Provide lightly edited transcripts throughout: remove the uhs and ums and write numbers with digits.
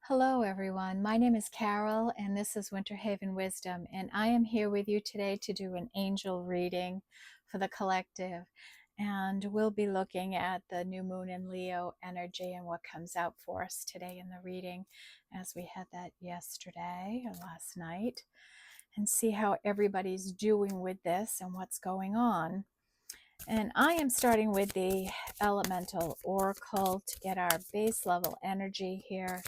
Hello, everyone. My name is Carol, and this is Winter Haven Wisdom. And I am here with you today to do an angel reading for the collective. And we'll be looking at the new moon in Leo energy and what comes out for us today in the reading, as we had that yesterday or last night, and see how everybody's doing with this and what's going on. And I am starting with the elemental oracle to get our base level energy here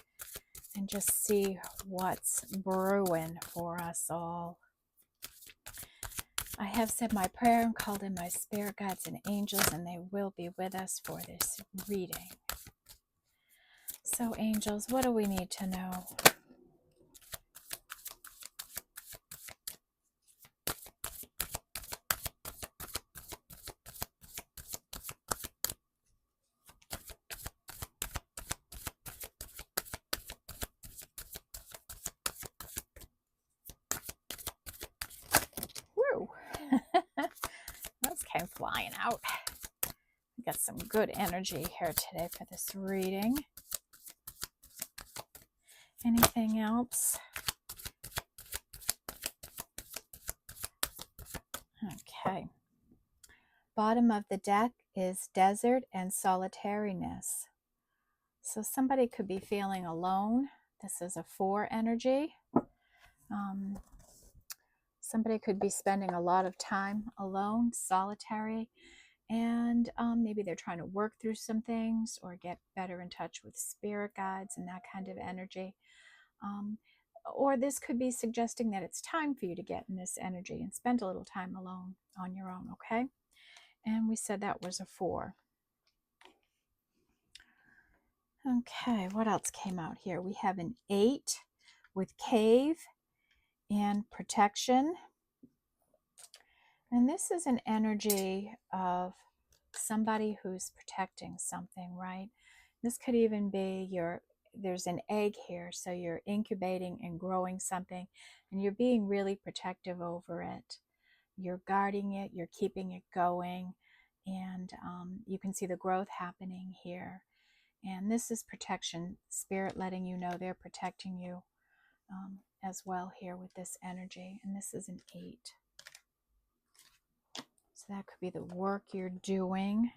and just see what's brewing for us all. I have said my prayer and called in my spirit guides and angels, and they will be with us for this reading. So, angels, what do we need to know? Woo! Those came flying out. We got some good energy here today for this reading. Anything else? Okay. Bottom of the deck is desert and solitariness. So somebody could be feeling alone. This is a 4 energy. Somebody could be spending a lot of time alone, solitary, and maybe they're trying to work through some things or get better in touch with spirit guides and that kind of energy. Or this could be suggesting that it's time for you to get in this energy and spend a little time alone on your own, okay? And we said that was a 4. Okay, what else came out here? We have an 8 with cave and protection. And this is an energy of somebody who's protecting something, right? This could even be there's an egg here, so you're incubating and growing something, and you're being really protective over it. You're guarding it, you're keeping it going, and you can see the growth happening here. And this is protection, spirit letting you know they're protecting you as well here with this energy. And this is an 8. So that could be the work you're doing.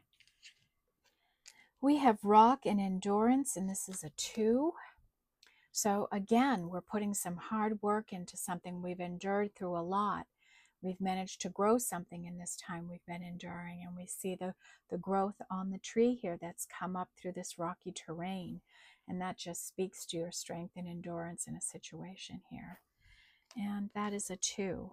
We have rock and endurance, and this is a 2. So again, we're putting some hard work into something. We've endured through a lot. We've managed to grow something in this time we've been enduring, and we see the growth on the tree here that's come up through this rocky terrain. And that just speaks to your strength and endurance in a situation here. And that is a 2.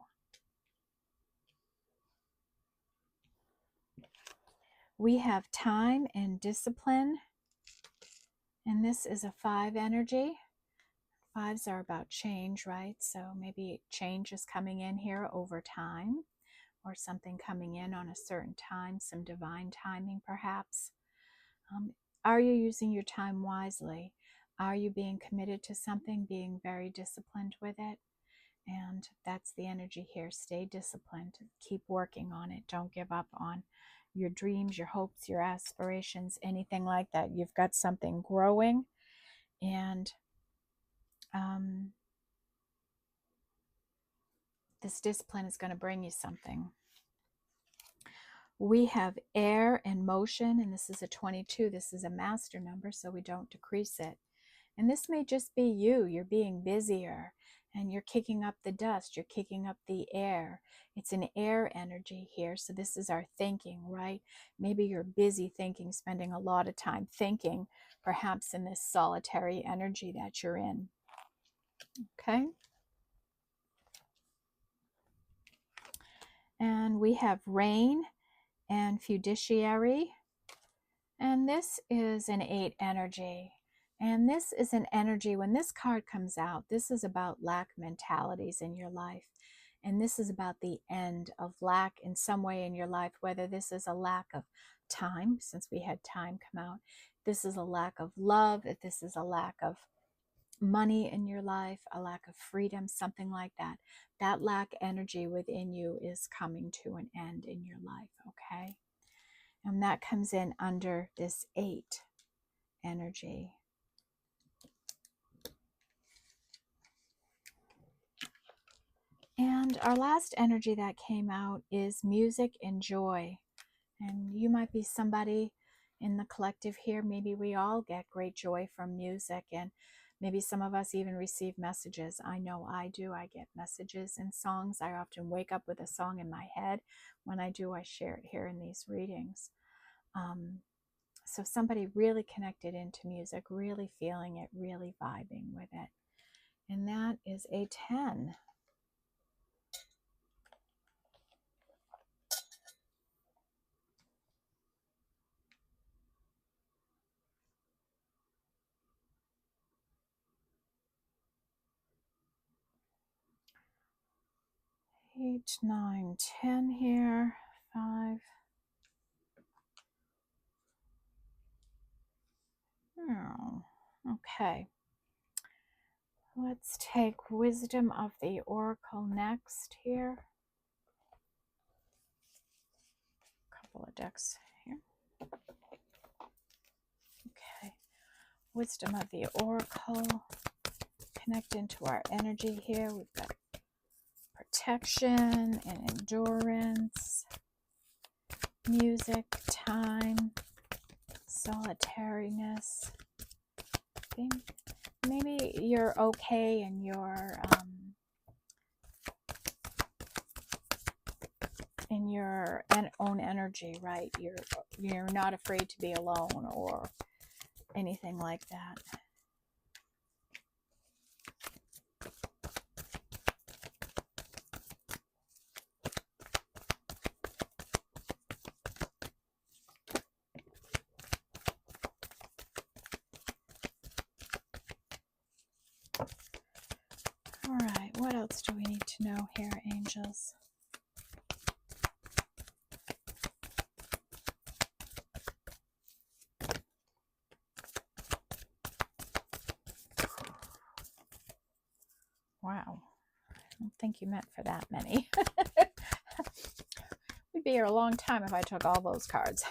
We have time and discipline, and this is a 5 energy. 5s are about change, right? So maybe change is coming in here over time, or something coming in on a certain time, some divine timing perhaps. Are you using your time wisely? Are you being committed to something, being very disciplined with it? And that's the energy here. Stay disciplined. Keep working on it. Don't give up on your dreams, your hopes, your aspirations, anything like that. You've got something growing, and this discipline is going to bring you something. We have air and motion, and this is a 22. This is a master number, so we don't decrease it. And this may just be you. You're being busier, and you're kicking up the dust. You're kicking up the air. It's an air energy here, so this is our thinking, right? Maybe you're busy thinking, spending a lot of time thinking, perhaps in this solitary energy that you're in. Okay? And we have rain and fiduciary. And this is an 8 energy. And this is an energy, when this card comes out, this is about lack mentalities in your life. And this is about the end of lack in some way in your life, whether this is a lack of time, since we had time come out. This is a lack of love. If this is a lack of money in your life, a lack of freedom, something like that. That lack energy within you is coming to an end in your life, okay? And that comes in under this 8 energy. And our last energy that came out is music and joy. And you might be somebody in the collective here. Maybe we all get great joy from music, and maybe some of us even receive messages. I know I do. I get messages and songs. I often wake up with a song in my head. When I do, I share it here in these readings. So somebody really connected into music, really feeling it, really vibing with it. And that is a 10. Eight, 9, 10 here. 5. Oh, okay. Let's take Wisdom of the Oracle next here. A couple of decks here. Okay. Wisdom of the Oracle. Connect into our energy here. We've got protection and endurance, music, time, solitariness. Maybe you're okay in your own energy, right? You're not afraid to be alone or anything like that. All right, what else do we need to know here, angels? Wow, I don't think you meant for that many. We'd be here a long time if I took all those cards.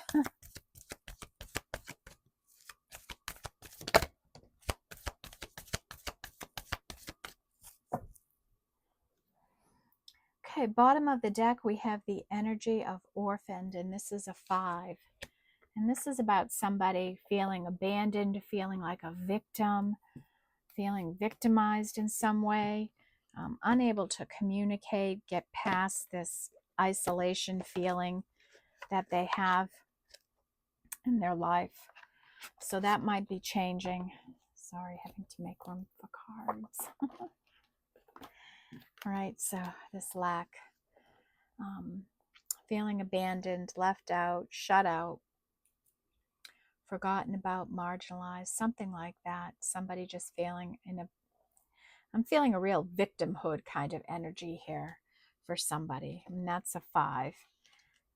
Okay, bottom of the deck, we have the energy of orphaned, and this is a 5. And this is about somebody feeling abandoned, feeling like a victim, feeling victimized in some way, unable to communicate, get past this isolation feeling that they have in their life. So that might be changing. Sorry, having to make room for cards. All right, so this lack, feeling abandoned, left out, shut out, forgotten about, marginalized, something like that. Somebody just feeling I'm feeling a real victimhood kind of energy here for somebody, and that's a 5.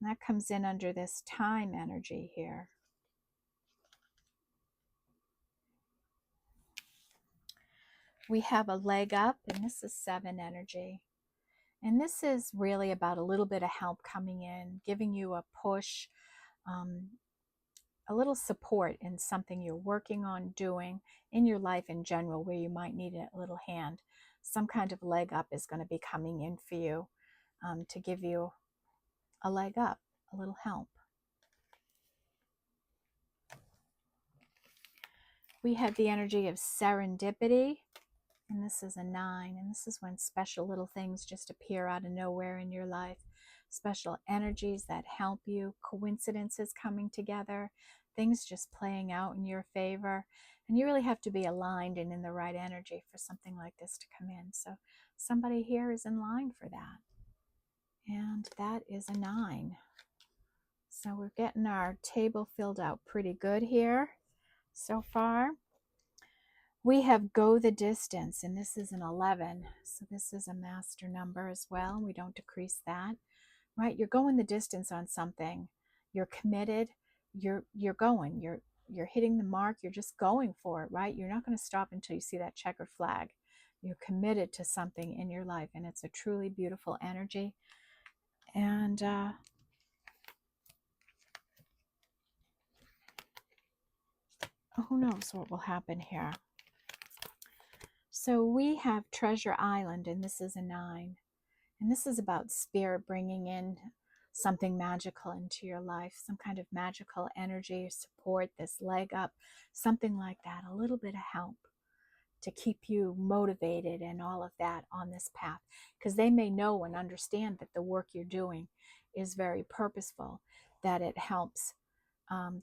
And that comes in under this time energy here. We have a leg up, and this is 7 energy. And this is really about a little bit of help coming in, giving you a push, a little support in something you're working on doing in your life in general, where you might need a little hand. Some kind of leg up is going to be coming in for you to give you a leg up, a little help. We have the energy of serendipity, and this is a 9, and this is when special little things just appear out of nowhere in your life. Special energies that help you, coincidences coming together, things just playing out in your favor. And you really have to be aligned and in the right energy for something like this to come in. So somebody here is in line for that. And that is a 9. So we're getting our table filled out pretty good here so far. We have go the distance, and this is an 11. So this is a master number as well. We don't decrease that, right? You're going the distance on something. You're committed. You're going. You're hitting the mark. You're just going for it, right? You're not going to stop until you see that checkered flag. You're committed to something in your life, and it's a truly beautiful energy. And who knows what will happen here. So we have Treasure Island, and this is a 9. And this is about spirit bringing in something magical into your life, some kind of magical energy, support, this leg up, something like that, a little bit of help to keep you motivated and all of that on this path. Because they may know and understand that the work you're doing is very purposeful, that it helps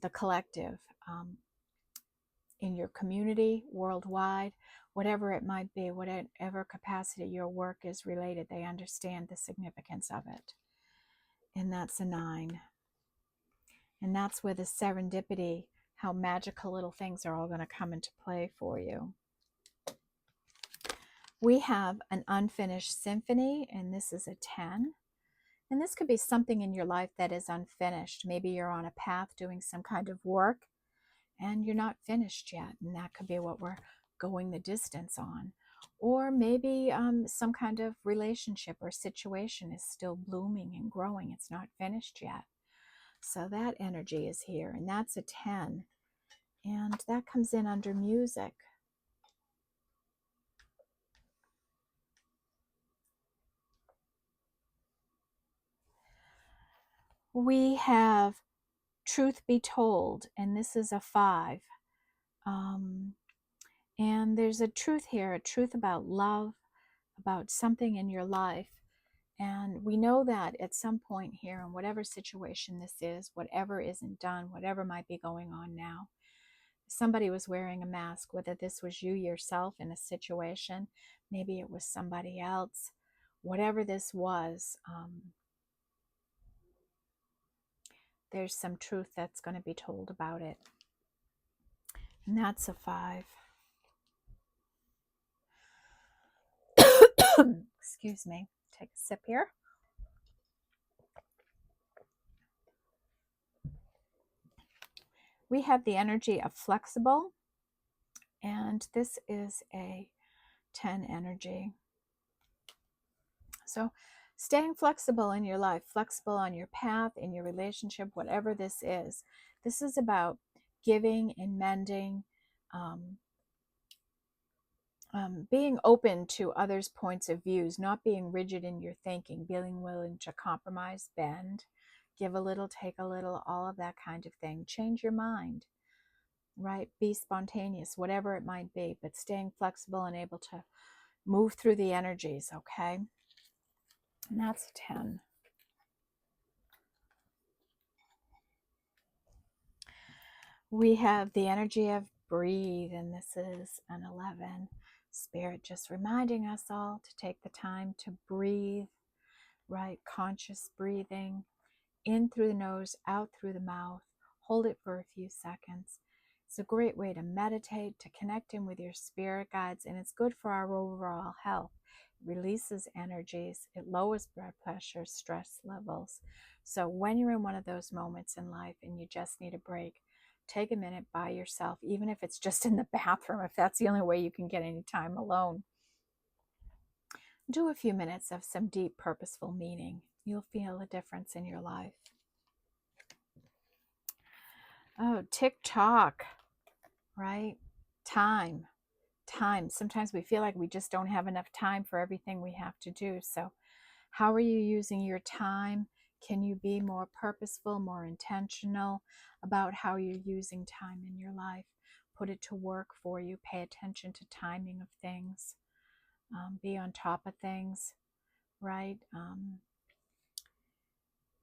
the collective in your community, worldwide, whatever it might be, whatever capacity your work is related, they understand the significance of it. And that's a 9. And that's where the serendipity, how magical little things are all going to come into play for you. We have an unfinished symphony, and this is a 10. And this could be something in your life that is unfinished. Maybe you're on a path doing some kind of work and you're not finished yet. And that could be what we're going the distance on. Or maybe some kind of relationship or situation is still blooming and growing. It's not finished yet. So that energy is here, and that's a 10. And that comes in under music. We have Truth Be Told, and this is a 5. And there's a truth here, a truth about love, about something in your life. And we know that at some point here, in whatever situation this is, whatever isn't done, whatever might be going on now, somebody was wearing a mask, whether this was you yourself in a situation, maybe it was somebody else, whatever this was, there's some truth that's going to be told about it. And that's a 5. Excuse me. Take a sip here. We have the energy of flexible, and this is a 10 energy. So staying flexible in your life, flexible on your path, in your relationship, whatever this is about giving and mending, being open to others' points of views, not being rigid in your thinking, being willing to compromise, bend, give a little, take a little, all of that kind of thing. Change your mind, right? Be spontaneous, whatever it might be, but staying flexible and able to move through the energies, okay? And that's 10. We have the energy of breathe, and this is an 11. Spirit just reminding us all to take the time to breathe, right? Conscious breathing, in through the nose, out through the mouth. Hold it for a few seconds. It's a great way to meditate, to connect in with your spirit guides, and it's good for our overall health. It releases energies, it lowers blood pressure, stress levels. So when you're in one of those moments in life and you just need a break, take a minute by yourself, even if it's just in the bathroom, if that's the only way you can get any time alone. Do a few minutes of some deep, purposeful meaning. You'll feel a difference in your life. Oh, tick-tock, right? Time. Sometimes we feel like we just don't have enough time for everything we have to do. So how are you using your time? Can you be more purposeful, more intentional about how you're using time in your life? Put it to work for you. Pay attention to timing of things. Be on top of things, right?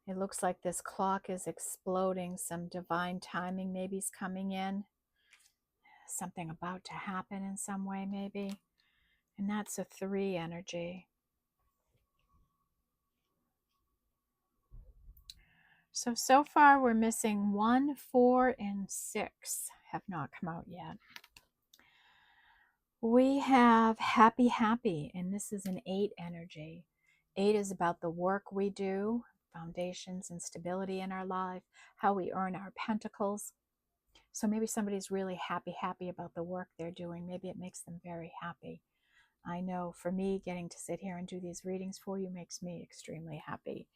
It looks like this clock is exploding. Some divine timing maybe is coming in. Something about to happen in some way maybe. And that's a 3 energy. So far we're missing 1, 4, and 6 have not come out yet. We have happy, and this is an 8 energy. 8 is about the work we do, foundations and stability in our life, how we earn our pentacles. So maybe somebody's really happy about the work they're doing. Maybe it makes them very happy. I know for me, getting to sit here and do these readings for you makes me extremely happy.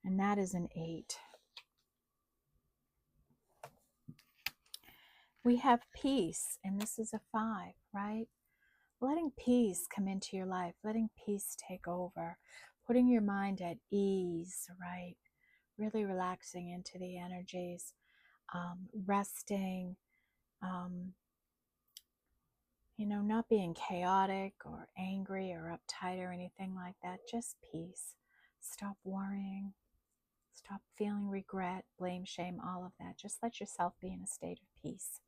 And that is an 8. We have peace, and this is a 5, right? Letting peace come into your life, letting peace take over, putting your mind at ease, right? Really relaxing into the energies, resting, um, not being chaotic or angry or uptight or anything like that. Just peace. Stop worrying. Stop feeling regret, blame, shame, all of that. Just let yourself be in a state of peace.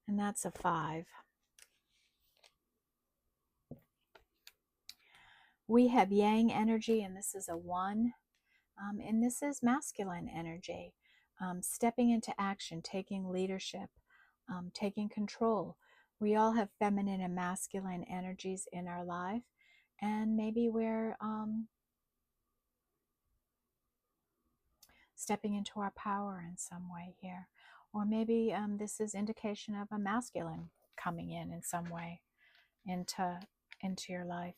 And that's a 5. We have yang energy, and this is a 1. And this is masculine energy. Stepping into action, taking leadership, taking control. We all have feminine and masculine energies in our life. And maybe we're stepping into our power in some way here. Or maybe this is indication of a masculine coming in some way into your life.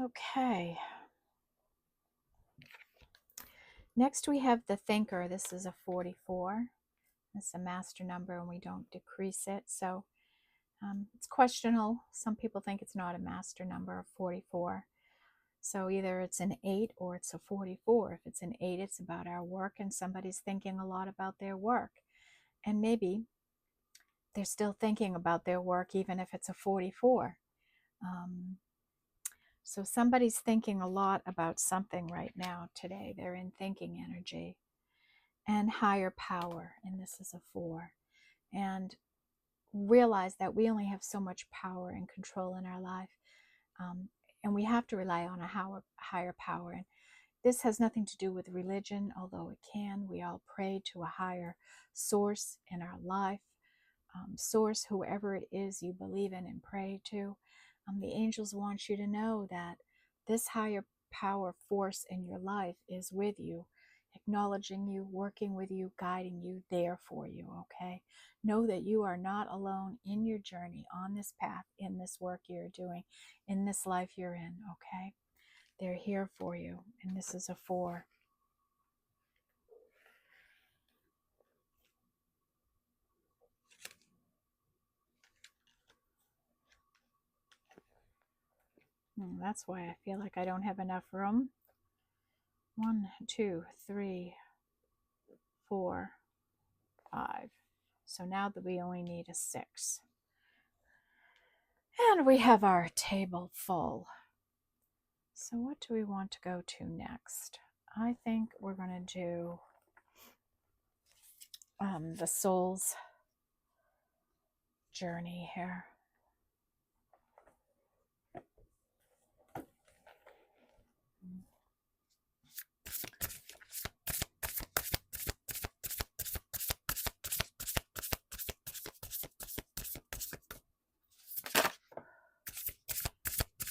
Okay. Next we have the thinker. This is a 44. It's a master number and we don't decrease it. So it's questionable. Some people think it's not a master number of 44. So either it's an 8 or it's a 44. If it's an 8, it's about our work and somebody's thinking a lot about their work. And maybe they're still thinking about their work even if it's a 44. So somebody's thinking a lot about something right now today. They're in thinking energy. And higher power, and this is a 4. And realize that we only have so much power and control in our life. And we have to rely on a higher power. And this has nothing to do with religion, although it can. We all pray to a higher source in our life. Source, whoever it is you believe in and pray to. The angels want you to know that this higher power force in your life is with you, acknowledging you, working with you, guiding you, there for you, okay? Know that you are not alone in your journey, on this path, in this work you're doing, in this life you're in, okay? They're here for you, and this is a 4. That's why I feel like I don't have enough room. 1, 2, 3, 4, 5. So now that we only need a 6. And we have our table full. So what do we want to go to next? I think we're going to do the soul's journey here.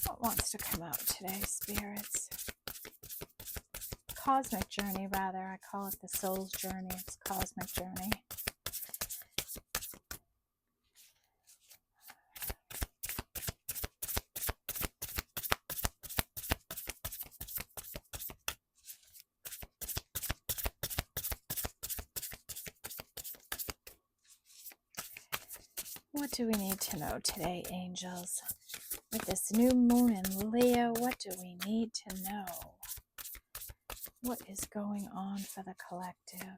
What wants to come out today, spirits? Cosmic journey, rather. I call it the soul's journey. It's cosmic journey. What do we need to know today, angels? With this new moon in Leo, what do we need to know? What is going on for the collective?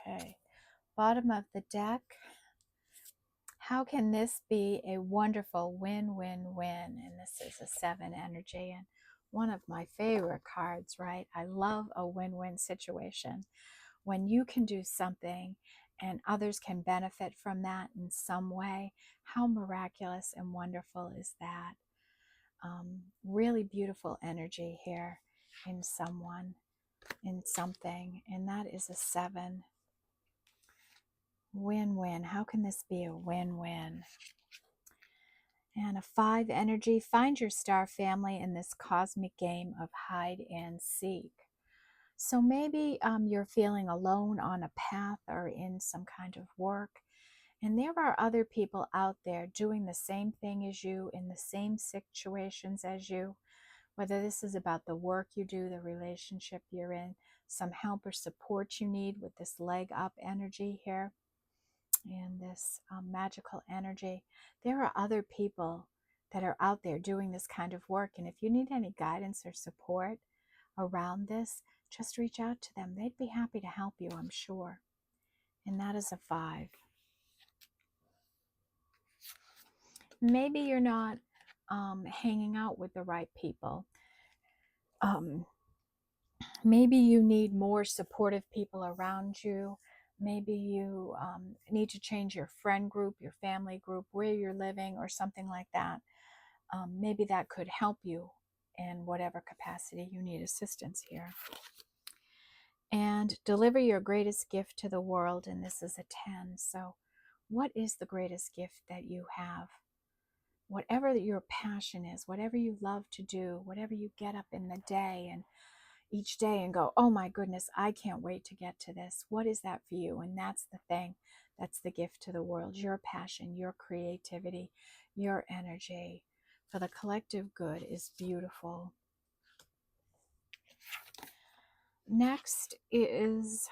Okay, bottom of the deck. How can this be a wonderful win-win-win? And this is a 7 energy and one of my favorite cards, right? I love a win-win situation. When you can do something and others can benefit from that in some way, how miraculous and wonderful is that? Really beautiful energy here in someone, in something, and that is a 7. Win-win. How can this be a win-win? And a 5 energy. Find your star family in this cosmic game of hide and seek. So maybe you're feeling alone on a path or in some kind of work, And there are other people out there doing the same thing as you, in the same situations as you, whether this is about the work you do, the relationship you're in, some help or support you need with this leg up energy here and this magical energy. There are other people that are out there doing this kind of work. And if you need any guidance or support around this, just reach out to them. They'd be happy to help you, I'm sure. And that is a 5. Maybe you're not hanging out with the right people. Maybe you need more supportive people around you. Maybe you need to change your friend group, your family group, where you're living, or something like that. Maybe that could help you in whatever capacity you need assistance here. And deliver your greatest gift to the world, and this is a 10. So what is the greatest gift that you have? Whatever your passion is, whatever you love to do, whatever you get up in the day and each day and go, oh my goodness, I can't wait to get to this. What is that for you? And that's the thing. That's the gift to the world. Your passion, your creativity, your energy for the collective good is beautiful. Next is,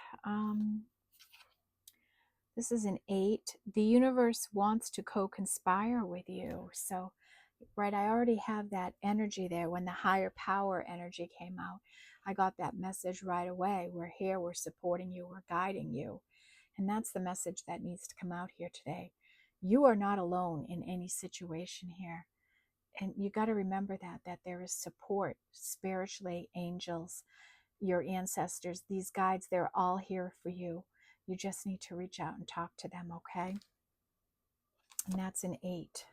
this is an 8. The universe wants to co-conspire with you. So, right, I already have that energy there. When the higher power energy came out, I got that message right away. We're here, we're supporting you, we're guiding you. And that's the message that needs to come out here today. You are not alone in any situation here. And you got to remember that there is support spiritually, angels, your ancestors, these guides, they're all here for you. You just need to reach out and talk to them, okay? And that's an 8.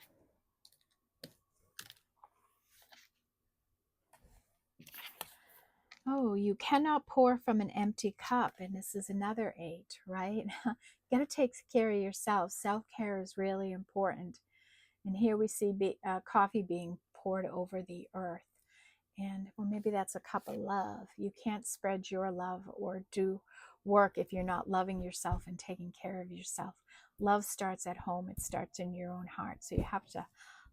Oh, you cannot pour from an empty cup. And this is another 8, right? You got to take care of yourself. Self-care is really important. And here we see coffee being poured over the earth. And well, maybe that's a cup of love. You can't spread your love or do work if you're not loving yourself and taking care of yourself. Love starts at home. It starts in your own heart. So you have to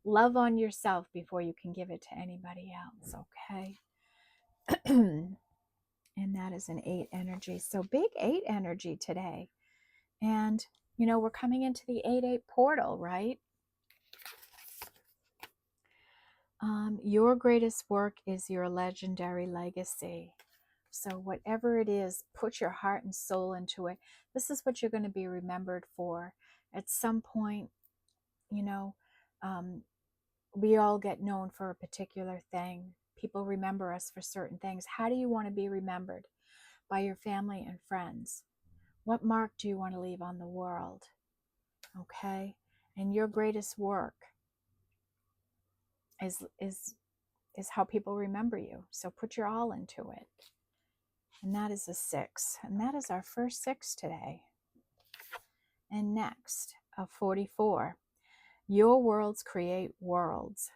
love on yourself before you can give it to anybody else, okay? And that is an 8 energy. So big 8 energy today. And, you know, we're coming into the 8-8 portal, right? Your greatest work is your legendary legacy. So whatever it is, put your heart and soul into it. This is what you're going to be remembered for. At some point, you know, we all get known for a particular thing. People remember us for certain things. How do you want to be remembered? By your family and friends. What mark do you want to leave on the world? Okay? And your greatest work is how people remember you. So put your all into it. And that is a 6. And that is our first 6 today. And next, a 44. Your worlds create worlds.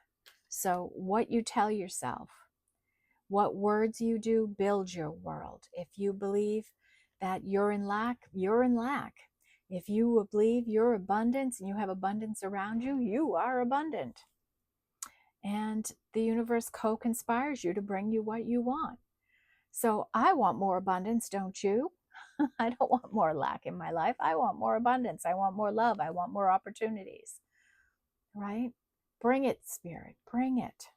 So what you tell yourself, what words you do, build your world. If you believe that you're in lack, you're in lack. If you believe you're abundance and you have abundance around you, you are abundant. And the universe co-conspires you to bring you what you want. So I want more abundance, don't you? I don't want more lack in my life. I want more abundance. I want more love. I want more opportunities, right? Bring it, Spirit, bring it.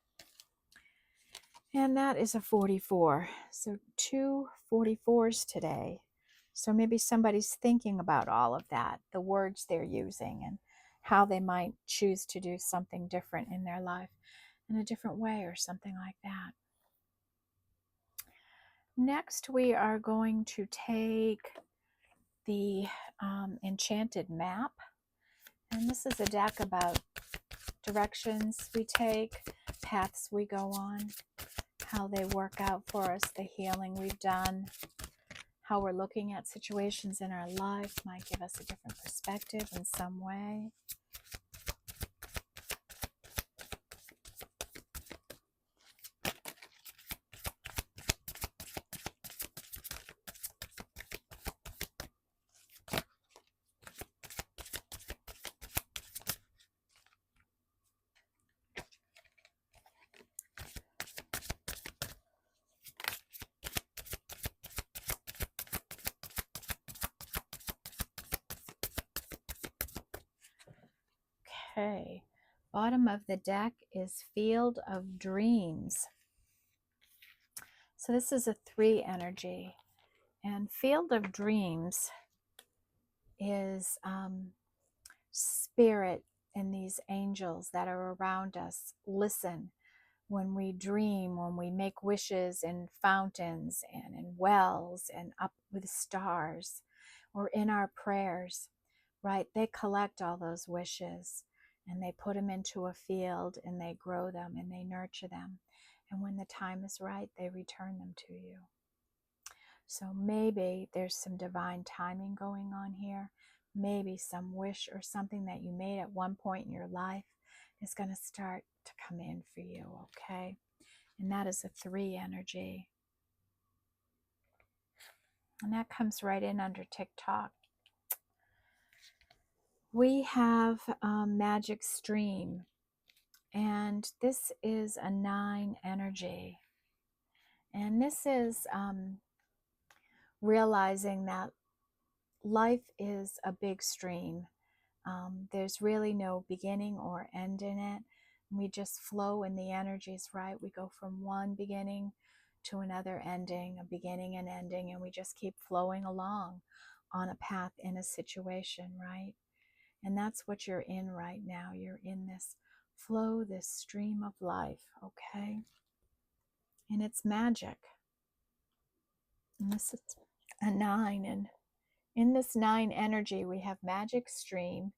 And that is a 44. So 2 44s today. So maybe somebody's thinking about all of that, the words they're using and how they might choose to do something different in their life in a different way or something like that. Next, we are going to take the Enchanted Map. And this is a deck about directions we take, paths we go on, how they work out for us, the healing we've done, how we're looking at situations in our life might give us a different perspective in some way. Okay. Bottom of the deck is Field of Dreams. So this is a 3 energy. And Field of Dreams is spirit and these angels that are around us listen when we dream, when we make wishes in fountains and in wells and up with stars, or in our prayers, right? They collect all those wishes and they put them into a field and they grow them and they nurture them. And when the time is right, they return them to you. So maybe there's some divine timing going on here. Maybe some wish or something that you made at one point in your life is going to start to come in for you, okay? And that is a 3 energy. And that comes right in under TikTok. We have Magic Stream, and this is a 9 energy. And this is realizing that life is a big stream. There's really no beginning or end in it. We just flow when the energy is right. We go from one beginning to another ending, a beginning and ending, and we just keep flowing along on a path in a situation, right? And that's what you're in right now. You're in this flow, this stream of life, okay? And it's magic. And this is a 9. And in this 9 energy, we have Magic Stream,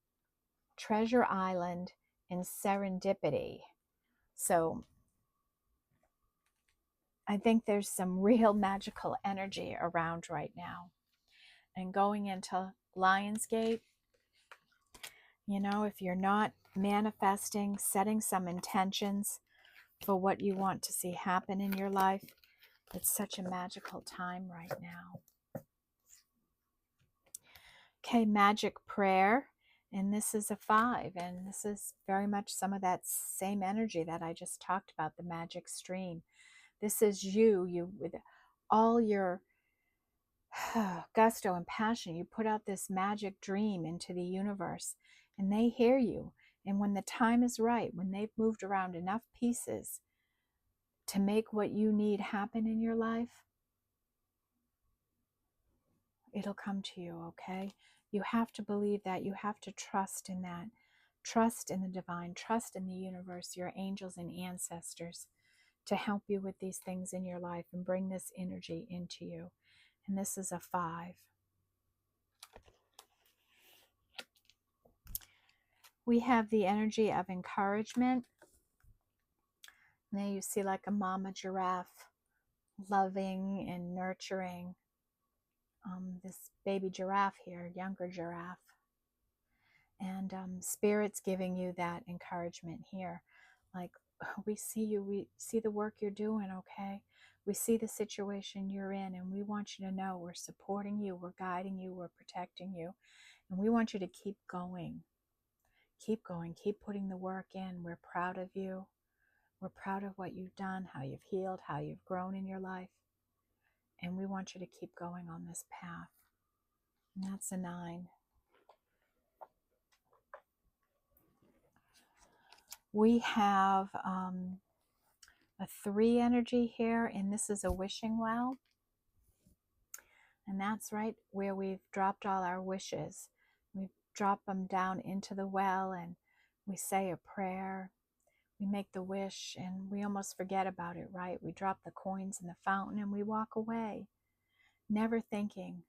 Treasure Island, and Serendipity. So I think there's some real magical energy around right now. And going into Lionsgate, you know, if you're not manifesting, setting some intentions for what you want to see happen in your life, it's such a magical time right now. Okay, Magic Prayer. And this is a 5. And this is very much some of that same energy that I just talked about, the magic stream. This is you with all your gusto and passion. You put out this magic dream into the universe and they hear you. And when the time is right, when they've moved around enough pieces to make what you need happen in your life, it'll come to you, okay? You have to believe that. You have to trust in that. Trust in the divine. Trust in the universe, your angels and ancestors to help you with these things in your life and bring this energy into you. And this is a 5. We have the energy of encouragement. Now you see like a mama giraffe loving and nurturing this baby giraffe here, younger giraffe. And Spirit's giving you that encouragement here. Like, we see you, we see the work you're doing, okay? We see the situation you're in, and we want you to know we're supporting you, we're guiding you, we're protecting you. And we want you to keep going. Keep going, keep putting the work in. We're proud of you. We're proud of what you've done, how you've healed, how you've grown in your life. And we want you to keep going on this path. And that's a 9. We have a 3 energy here, and this is a wishing well. And that's right where we've dropped all our wishes. We drop them down into the well and we say a prayer. We make the wish and we almost forget about it, right? We drop the coins in the fountain and we walk away, never thinking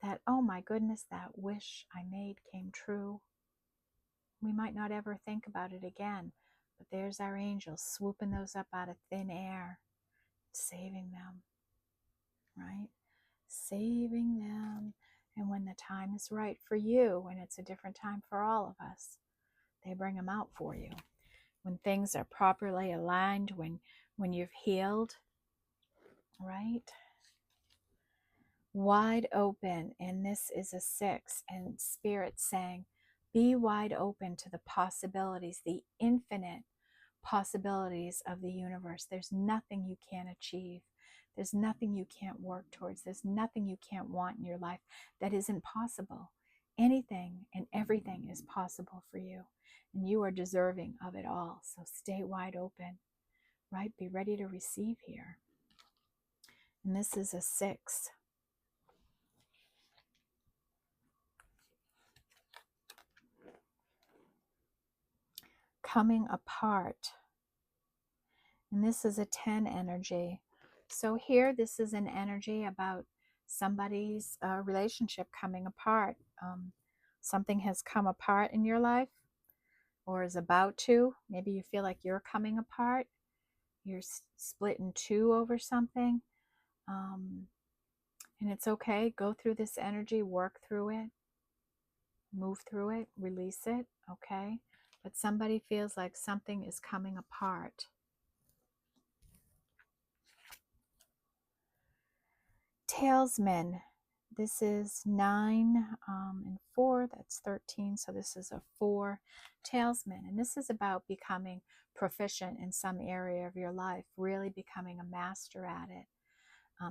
that, oh my goodness, that wish I made came true. We might not ever think about it again, but there's our angels swooping those up out of thin air, saving them, right? Saving them. And when the time is right for you, and it's a different time for all of us, they bring them out for you. When things are properly aligned, when you've healed, right? Wide open, and this is a 6, and Spirit saying, be wide open to the possibilities, the infinite possibilities of the universe. There's nothing you can't achieve. There's nothing you can't work towards. There's nothing you can't want in your life that isn't possible. anything and everything is possible for you, and you are deserving of it all. So stay wide open, right? Be ready to receive here. And this is a 6. Coming apart. And this is a 10 energy. So here, this is an energy about somebody's relationship coming apart. Something has come apart in your life or is about to. Maybe you feel like you're coming apart. You're split in two over something. And it's okay. Go through this energy, work through it, move through it, release it, okay? But somebody feels like something is coming apart. Talesmen. This is 9 and 4, that's 13, so this is a 4. Talesmen, and this is about becoming proficient in some area of your life, really becoming a master at it,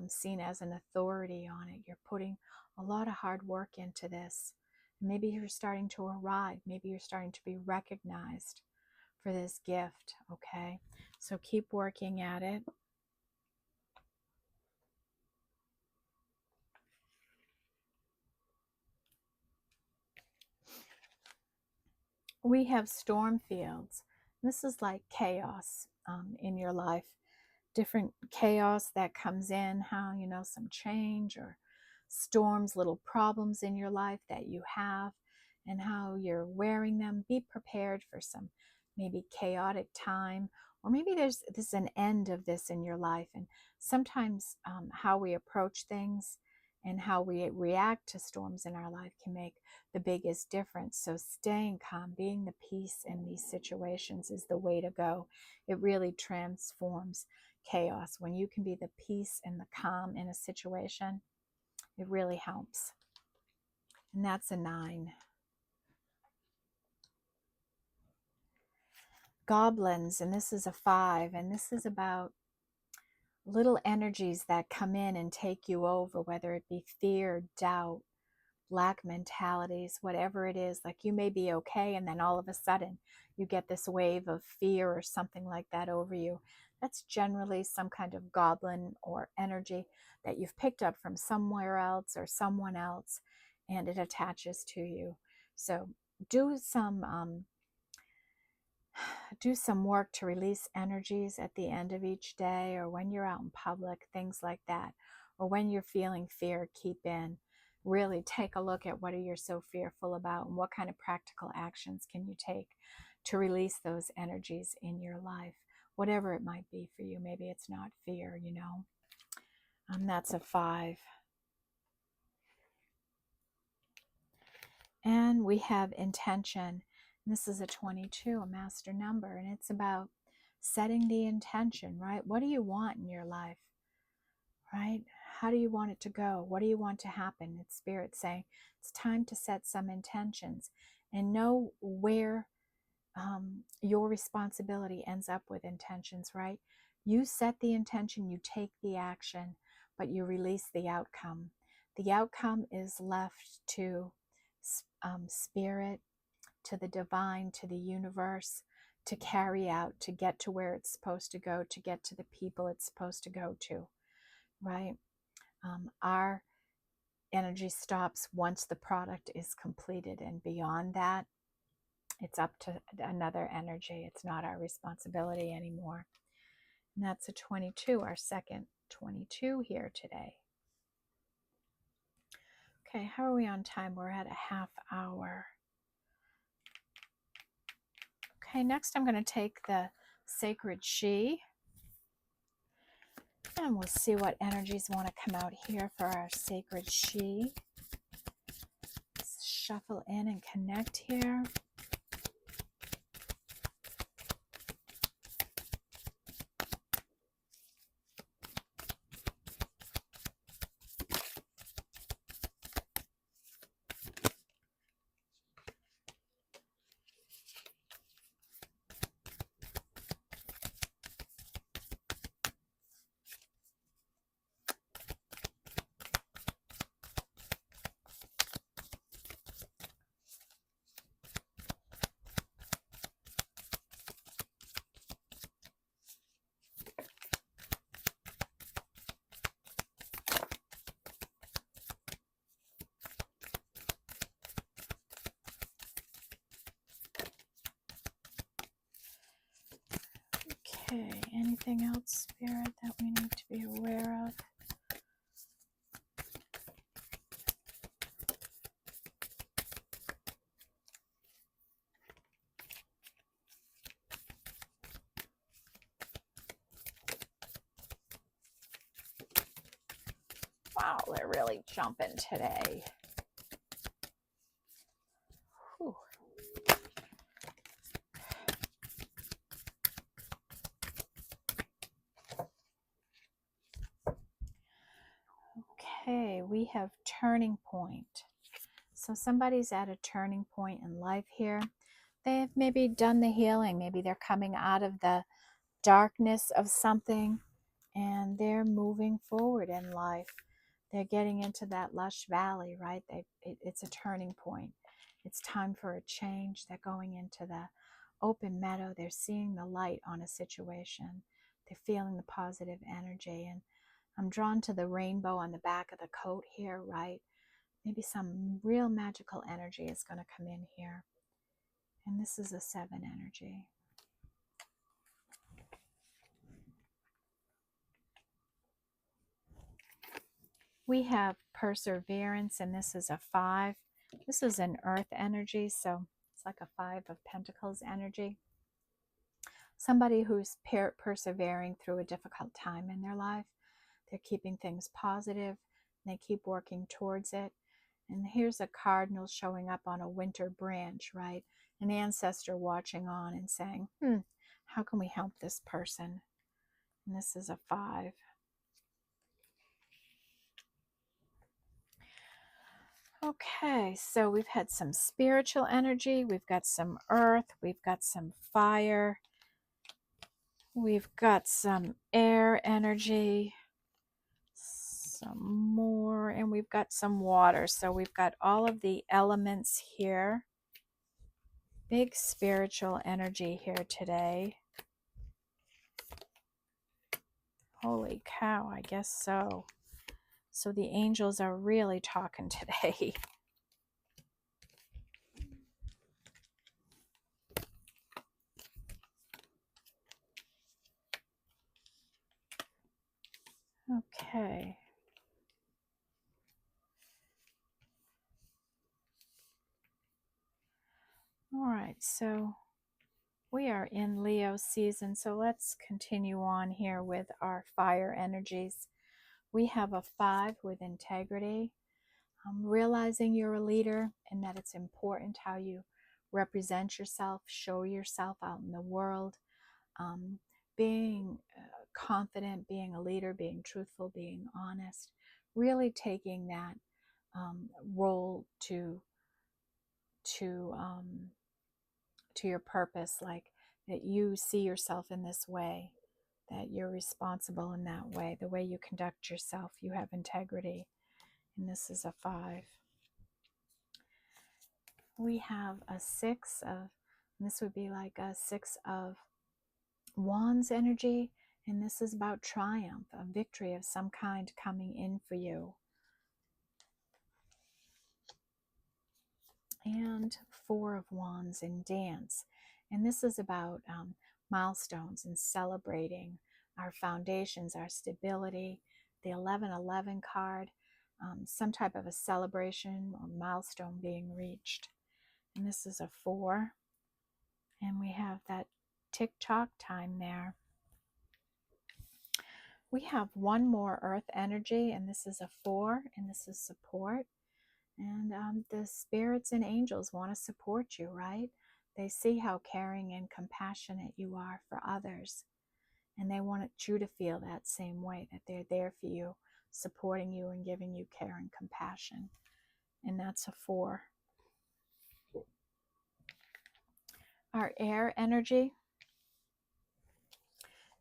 seen as an authority on it. You're putting a lot of hard work into this. Maybe you're starting to arrive. Maybe you're starting to be recognized for this gift, okay? So keep working at it. We have storm fields. This is like chaos in your life. Different chaos that comes in, how, you know, some change or storms, little problems in your life that you have, and how you're wearing them. Be prepared for some maybe chaotic time, or maybe there's an end of this in your life. And sometimes how we approach things and how we react to storms in our life can make the biggest difference. So staying calm, being the peace in these situations is the way to go. It really transforms chaos. When you can be the peace and the calm in a situation, it really helps. And that's a 9. Goblins, and this is a 5, and this is about little energies that come in and take you over, whether it be fear, doubt, lack mentalities, whatever it is. Like you may be okay, and then all of a sudden you get this wave of fear or something like that over you. That's generally some kind of goblin or energy that you've picked up from somewhere else or someone else, and it attaches to you. So do some work to release energies at the end of each day, or when you're out in public, things like that, or when you're feeling fear, keep in. Really take a look at what are you so fearful about, and what kind of practical actions can you take to release those energies in your life, whatever it might be for you. Maybe it's not fear, you know. That's a 5. And we have intention. This is a 22, a master number, and it's about setting the intention, right? What do you want in your life, right? How do you want it to go? What do you want to happen? It's Spirit saying it's time to set some intentions and know where your responsibility ends up with intentions, right? You set the intention, you take the action, but you release the outcome. The outcome is left to Spirit, to the divine, to the universe, to carry out, to get to where it's supposed to go, to get to the people it's supposed to go to, right? Our energy stops once the product is completed, and beyond that, it's up to another energy. It's not our responsibility anymore. And that's a 22, our second 22 here today. Okay, how are we on time? We're at a half hour. Okay, next I'm going to take the Sacred She, and we'll see what energies want to come out here for our Sacred She. Let's shuffle in and connect here. anything else, Spirit, that we need to be aware of? Wow, they're really jumping today. Whew. Okay, we have turning point. So somebody's at a turning point in life here. They've maybe done the healing. Maybe they're coming out of the darkness of something and they're moving forward in life. They're getting into that lush valley, right? It's a turning point. It's time for a change. They're going into the open meadow. They're seeing the light on a situation. They're feeling the positive energy. And I'm drawn to the rainbow on the back of the coat here, right? Maybe some real magical energy is going to come in here. And this is a 7 energy. We have perseverance, and this is a 5. This is an earth energy, so it's like a 5 of Pentacles energy. Somebody who's persevering through a difficult time in their life. They're keeping things positive, and they keep working towards it. And here's a cardinal showing up on a winter branch, right? An ancestor watching on and saying, how can we help this person? And this is a 5. Okay, so we've had some spiritual energy, we've got some earth, we've got some fire, we've got some air energy, some more, and we've got some water. So we've got all of the elements here. Big spiritual energy here today. Holy cow, I guess so. So the angels are really talking today. Okay. All right, so we are in Leo season, so let's continue on here with our fire energies. We have a 5 with integrity. Realizing you're a leader and that it's important how you represent yourself, show yourself out in the world. Being confident, being a leader, being truthful, being honest. Really taking that role to your purpose, like that you see yourself in this way, that you're responsible in that way, the way you conduct yourself, you have integrity. And this is a 5. We have a 6 of, and this would be like a 6 of Wands energy, and this is about triumph, a victory of some kind coming in for you. And 4 of Wands in dance, and this is about milestones and celebrating our foundations, our stability. The 1111 card, some type of a celebration or milestone being reached. And this is a 4, and we have that tick-tock time there. We have one more earth energy, and this is a 4, and this is support. And the spirits and angels want to support you, right? They see how caring and compassionate you are for others. And they want you to feel that same way, that they're there for you, supporting you and giving you care and compassion. And that's a 4. Our air energy,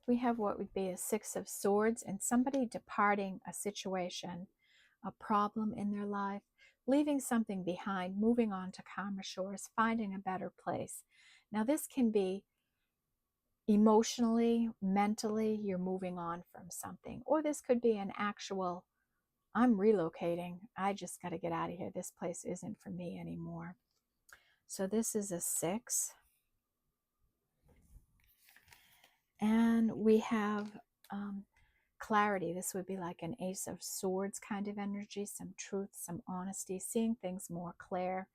we have what would be a 6 of Swords, and somebody departing a situation, a problem in their life, leaving something behind, moving on to calmer shores, finding a better place. Now this can be emotionally, mentally, you're moving on from something, or this could be an actual, I'm relocating, I just got to get out of here, this place isn't for me anymore. So this is a 6. And we have clarity. This would be like an Ace of Swords kind of energy, some truth, some honesty, seeing things more clear.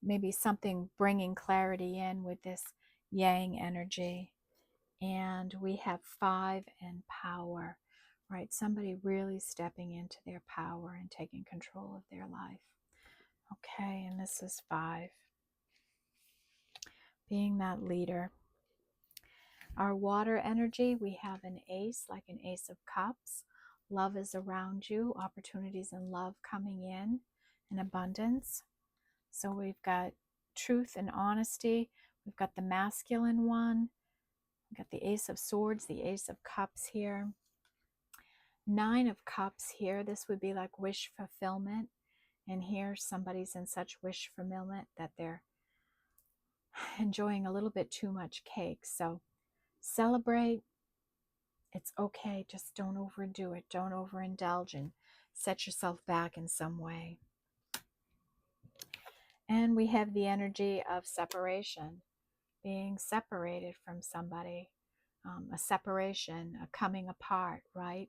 Maybe something bringing clarity in with this Yang energy. And we have 5 and power, right? Somebody really stepping into their power and taking control of their life. Okay, and this is 5. Being that leader. Our water energy, we have an ace, like an Ace of Cups. Love is around you, opportunities and love coming in abundance. So we've got truth and honesty. We've got the masculine one. We've got the Ace of Swords, the Ace of Cups here. 9 of Cups here. This would be like wish fulfillment. And here somebody's in such wish fulfillment that they're enjoying a little bit too much cake. So celebrate. It's okay. Just don't overdo it. Don't overindulge and set yourself back in some way. And we have the energy of separation, being separated from somebody, a separation, a coming apart, right?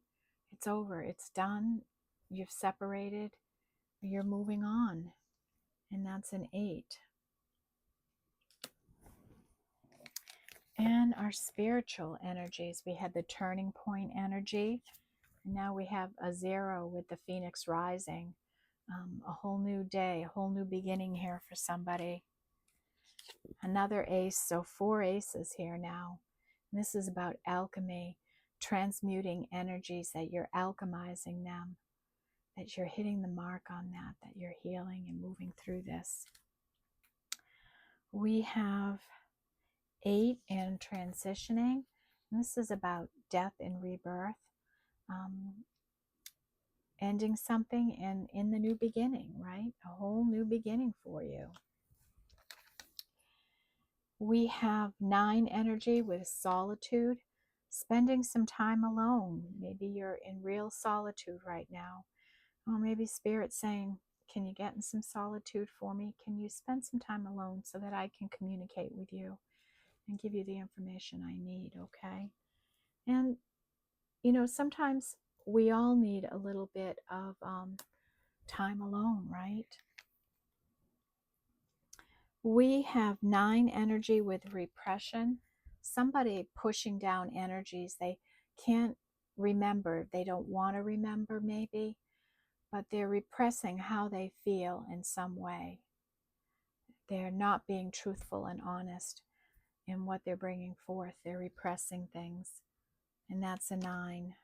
It's over. It's done. You've separated. You're moving on. And that's an 8. And our spiritual energies, we had the turning point energy. And now we have a 0 with the Phoenix rising. A whole new day, a whole new beginning here for somebody. Another ace, so 4 aces here now. And this is about alchemy, transmuting energies, that you're alchemizing them, that you're hitting the mark on that, that you're healing and moving through this. We have 8 and transitioning. And this is about death and rebirth. Ending something and in the new beginning, right? A whole new beginning for you. We have 9 energy with solitude, spending some time alone. Maybe you're in real solitude right now. Or maybe Spirit saying, can you get in some solitude for me? Can you spend some time alone so that I can communicate with you and give you the information I need, okay? And, you know, sometimes we all need a little bit of time alone, right? We have 9 energy with repression. Somebody pushing down energies. They can't remember. They don't want to remember maybe, but they're repressing how they feel in some way. They're not being truthful and honest in what they're bringing forth. They're repressing things. And that's a 9.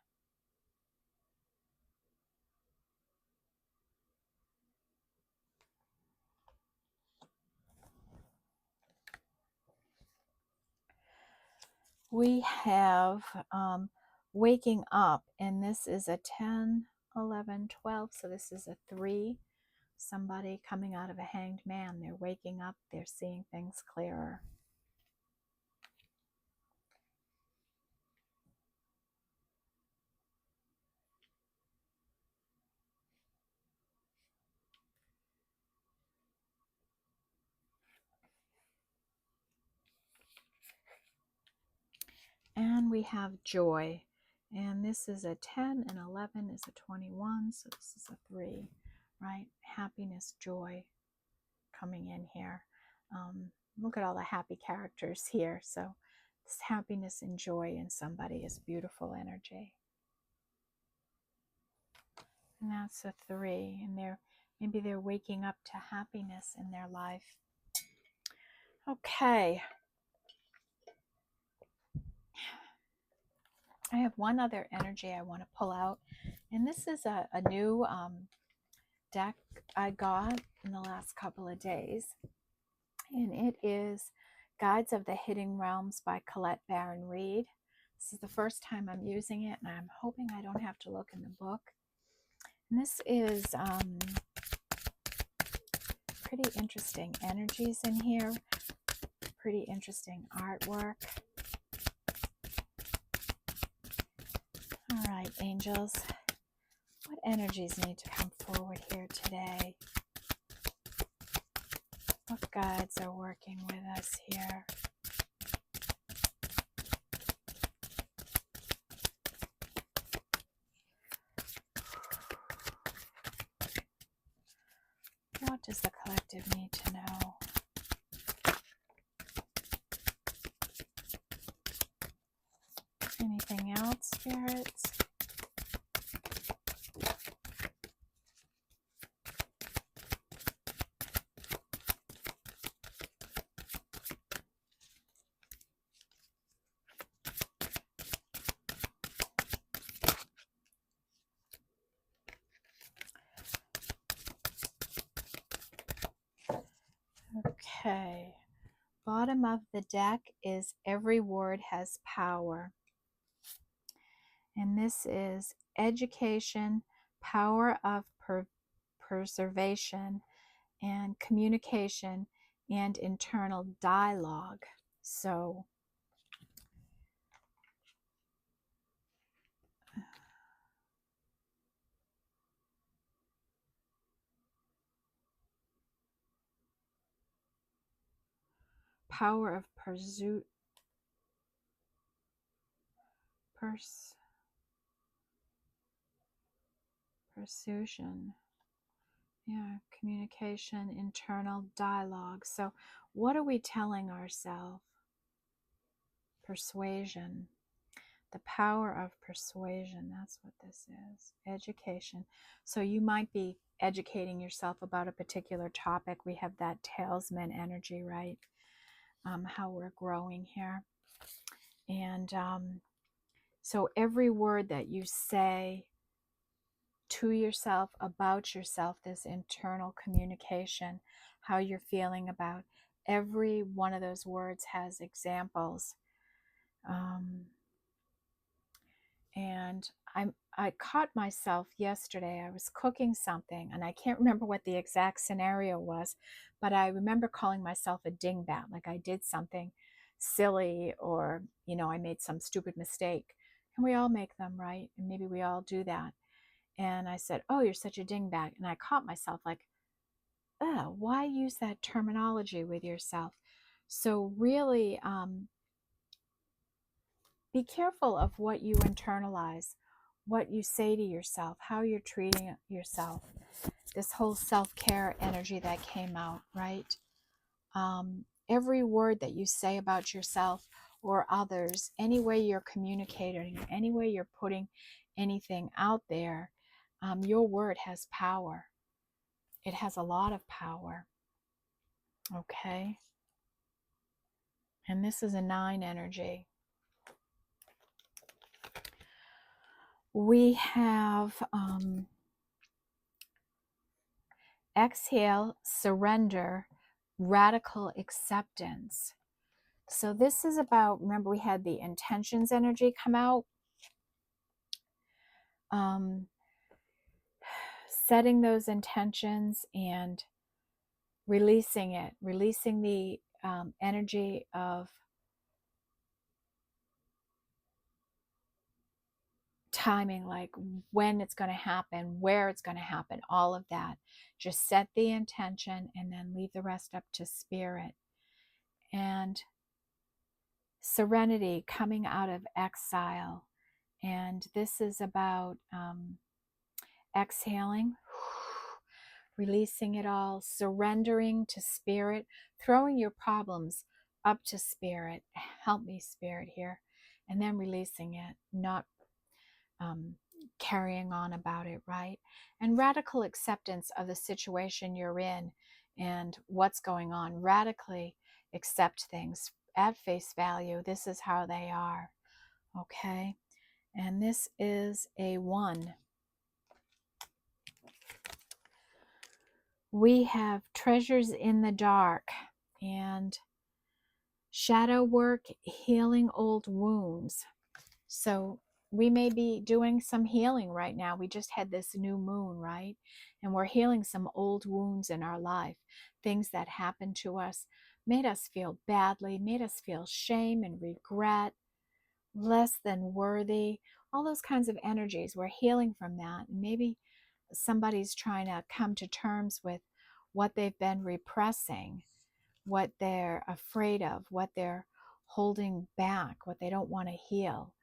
We have waking up, and this is a 10, 11, 12, so this is a 3. Somebody coming out of a hanged man. They're waking up, they're seeing things clearer. And we have joy, and this is a 10, and 11 is a 21, so this is a 3, right? Happiness, joy coming in here. Look at all the happy characters here. So this happiness and joy in somebody is beautiful energy. And that's a 3, and maybe they're waking up to happiness in their life. Okay. I have one other energy I want to pull out, and this is a new deck I got in the last couple of days, and it is Guides of the Hidden Realms by Colette Baron Reid. This is the first time I'm using it, and I'm hoping I don't have to look in the book. And this is pretty interesting energies in here, pretty interesting artwork. All right, angels, what energies need to come forward here today? What guides are working with us here? does the collective need to know? Anything else, spirits? Okay. Bottom of the deck is every word has power. And this is education, power of preservation, and communication, and internal dialogue. So, power of persuasion. Yeah, communication, internal dialogue. So, what are we telling ourselves? Persuasion. The power of persuasion. That's what this is. Education. So, you might be educating yourself about a particular topic. We have that talesman energy, right? How we're growing here. And so, every word that you say to yourself, about yourself, this internal communication, how you're feeling about every one of those words has examples. And I caught myself yesterday. I was cooking something and I can't remember what the exact scenario was, but I remember calling myself a dingbat, like I did something silly, or I made some stupid mistake. And we all make them, right? And maybe we all do that. And I said, "Oh, you're such a dingbat." And I caught myself like, "Oh, why use that terminology with yourself?" So really, be careful of what you internalize, what you say to yourself, how you're treating yourself. This whole self-care energy that came out, right? Every word that you say about yourself or others, any way you're communicating, any way you're putting anything out there, your word has power. It has a lot of power. Okay? And this is a 9 energy. We have exhale, surrender, radical acceptance. So this is about, remember we had the intentions energy come out. Setting those intentions and releasing it, releasing the energy of timing, like when it's going to happen, where it's going to happen, all of that. Just set the intention and then leave the rest up to spirit. And serenity, coming out of exile. And this is about exhaling, releasing it all, surrendering to spirit, throwing your problems up to spirit. Help me, spirit, here. And then releasing it, not carrying on about it, right? And radical acceptance of the situation you're in and what's going on. Radically accept things at face value. This is how they are, okay? And this is a 1. We have treasures in the dark and shadow work, healing old wounds. So we may be doing some healing right now. We just had this new moon, right? And we're healing some old wounds in our life. Things that happened to us made us feel badly, made us feel shame and regret, less than worthy, all those kinds of energies. We're healing from that. And maybe somebody's trying to come to terms with what they've been repressing, what they're afraid of, what they're holding back, what they don't want to heal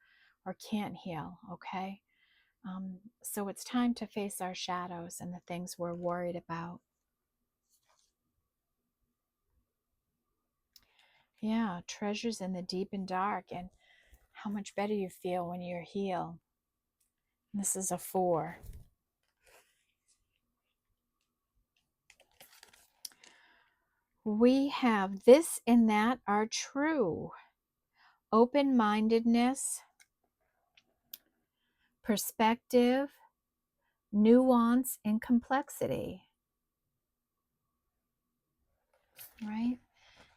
or can't heal, okay? So it's time to face our shadows and the things we're worried about. Yeah, treasures in the deep and dark, and how much better you feel when you're healed. This is a 4. We have this and that are true. Open-mindedness, perspective, nuance, and complexity. Right?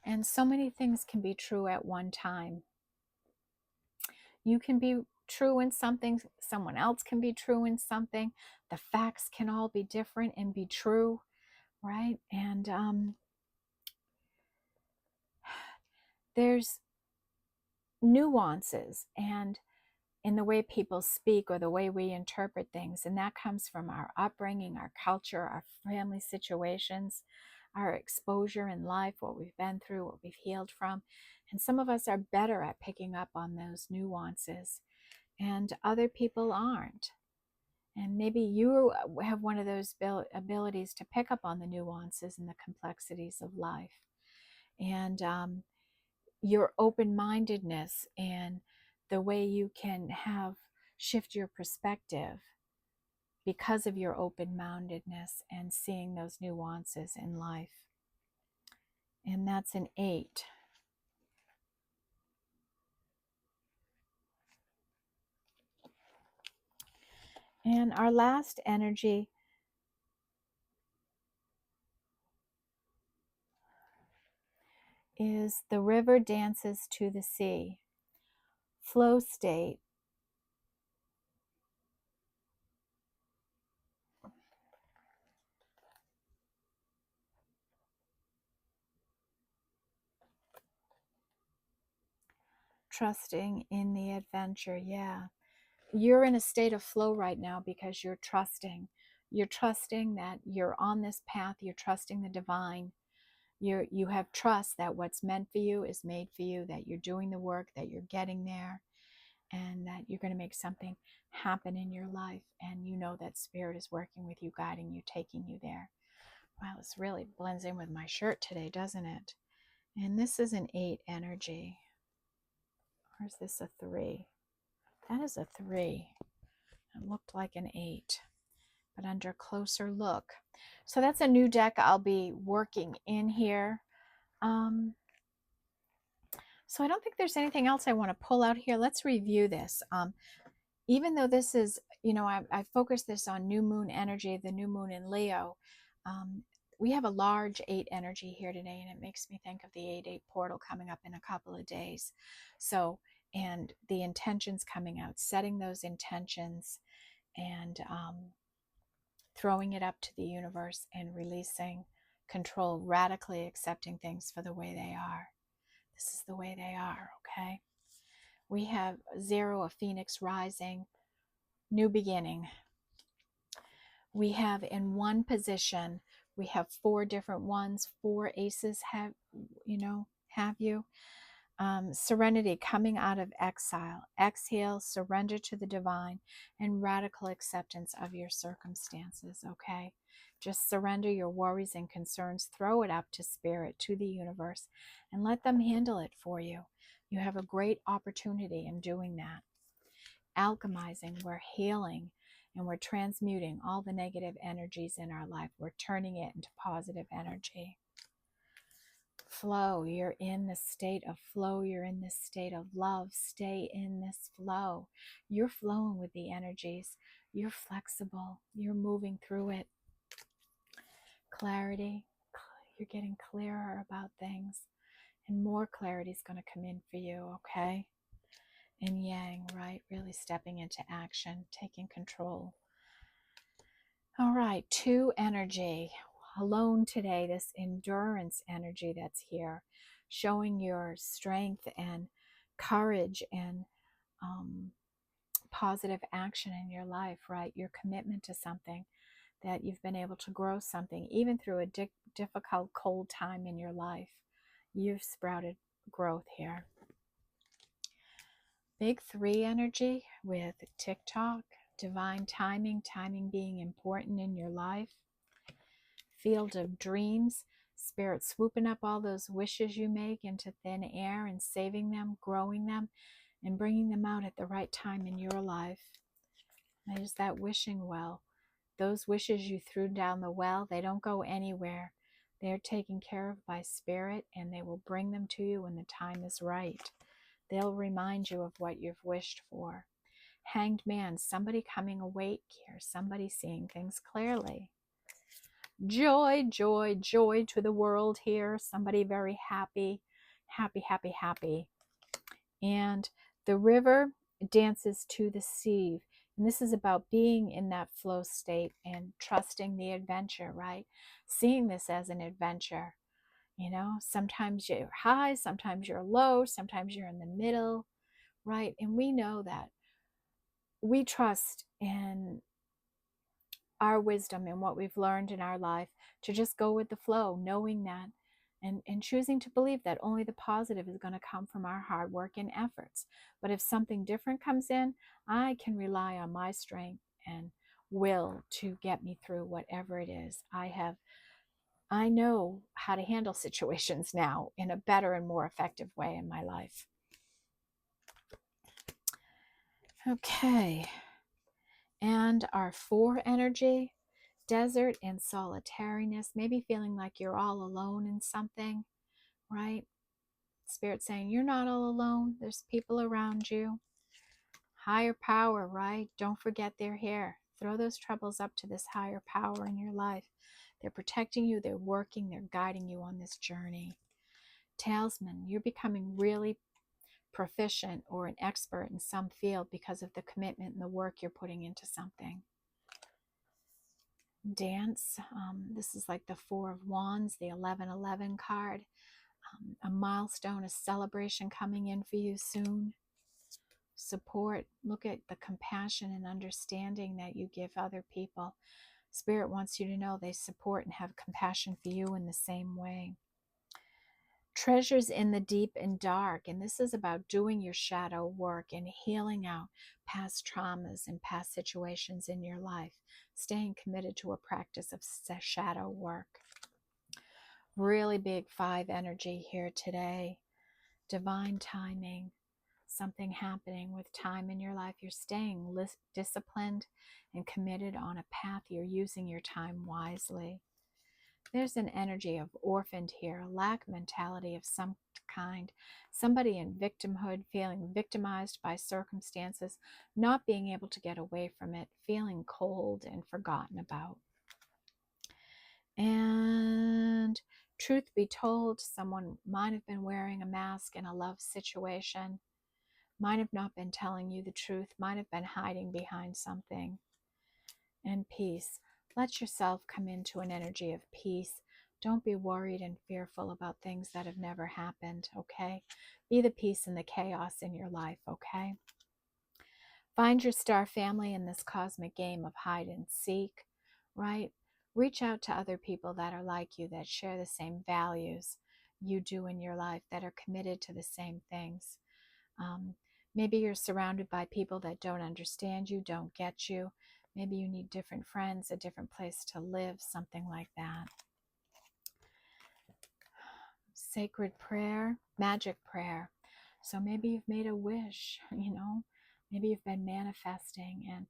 And so many things can be true at one time. You can be true in something, someone else can be true in something. The facts can all be different and be true, right? And there's nuances and in the way people speak or the way we interpret things, and that comes from our upbringing, our culture, our family situations, our exposure in life, what we've been through, what we've healed from. And some of us are better at picking up on those nuances, and other people aren't. And maybe you have one of those abilities to pick up on the nuances and the complexities of life. And your open-mindedness and the way you can shift your perspective because of your open-mindedness and seeing those nuances in life. And that's an 8. And our last energy is the river dances to the sea. Flow state. Trusting in the adventure, yeah. You're in a state of flow right now because you're trusting. You're trusting that you're on this path. You're trusting the divine. You have trust that what's meant for you is made for you, that you're doing the work, that you're getting there, and that you're going to make something happen in your life. And you know that Spirit is working with you, guiding you, taking you there. Wow, this really blends in with my shirt today, doesn't it? And this is an 8 energy. Or is this a 3? That is a 3. It looked like an 8, but under closer look. So that's a new deck I'll be working in here. So I don't think there's anything else I want to pull out here. Let's review this. Even though this is, I focused this on new moon energy, the new moon in Leo. We have a large 8 energy here today, and it makes me think of the 8-8 portal coming up in a couple of days. So, and the intentions coming out, setting those intentions and throwing it up to the universe and releasing control, radically accepting things for the way they are. This is the way they are, okay? We have 0, a phoenix rising, new beginning. We have in one position, we have 4 different ones, 4 aces have you. Serenity coming out of exile. Exhale, surrender to the divine, and radical acceptance of your circumstances, okay? Just surrender your worries and concerns, throw it up to Spirit, to the universe, and let them handle it for you. You have a great opportunity in doing that. Alchemizing, we're healing, and we're transmuting all the negative energies in our life. We're turning it into positive energy. Flow, you're in the state of flow, you're in this state of love. Stay in this flow. You're flowing with the energies, you're flexible, you're moving through it. Clarity, you're getting clearer about things, and more clarity is going to come in for you, okay? And yang, right? Really stepping into action, taking control. All right, 2 energy. Alone today, this endurance energy that's here, showing your strength and courage and positive action in your life, right? Your commitment to something, that you've been able to grow something, even through a difficult, cold time in your life. You've sprouted growth here. Big 3 energy with TikTok, divine timing, timing being important in your life. Field of dreams, Spirit swooping up all those wishes you make into thin air and saving them, growing them, and bringing them out at the right time in your life. There's that wishing well. Those wishes you threw down the well, they don't go anywhere. They're taken care of by Spirit, and they will bring them to you when the time is right. They'll remind you of what you've wished for. Hanged Man, somebody coming awake here, somebody seeing things clearly. Joy, joy, joy to the world here. Somebody very happy, happy, happy, happy. And the river dances to the sea. And this is about being in that flow state and trusting the adventure, right? Seeing this as an adventure. You know, sometimes you're high, sometimes you're low, sometimes you're in the middle, right? And we know that we trust in our wisdom and what we've learned in our life to just go with the flow, knowing that and choosing to believe that only the positive is going to come from our hard work and efforts. But if something different comes in, I can rely on my strength and will to get me through whatever it is. I know how to handle situations now in a better and more effective way in my life. Okay. And our 4 energy, desert and solitariness, maybe feeling like you're all alone in something, right? Spirit saying you're not all alone. There's people around you. Higher power, right? Don't forget they're here. Throw those troubles up to this higher power in your life. They're protecting you. They're working. They're guiding you on this journey. Talesman, you're becoming really proficient or an expert in some field because of the commitment and the work you're putting into something. Dance, this is like the 4 of Wands, the 1111 card. A milestone, a celebration coming in for you soon. Support, look at the compassion and understanding that you give other people. Spirit wants you to know they support and have compassion for you in the same way. Treasures in the deep and dark, and this is about doing your shadow work and healing out past traumas and past situations in your life, staying committed to a practice of shadow work. Really big 5 energy here today. Divine timing, something happening with time in your life. You're staying disciplined and committed on a path. You're using your time wisely. There's an energy of orphaned here, a lack mentality of some kind. Somebody in victimhood, feeling victimized by circumstances, not being able to get away from it, feeling cold and forgotten about. And truth be told, someone might have been wearing a mask in a love situation, might have not been telling you the truth, might have been hiding behind something. And peace. Let yourself come into an energy of peace. Don't be worried and fearful about things that have never happened, okay? Be the peace in the chaos in your life, okay? Find your star family in this cosmic game of hide and seek, right? Reach out to other people that are like you, that share the same values you do in your life, that are committed to the same things. Maybe you're surrounded by people that don't understand you, don't get you. Maybe you need different friends, a different place to live, something like that. Sacred prayer, magic prayer. So maybe you've made a wish, you know, maybe you've been manifesting, and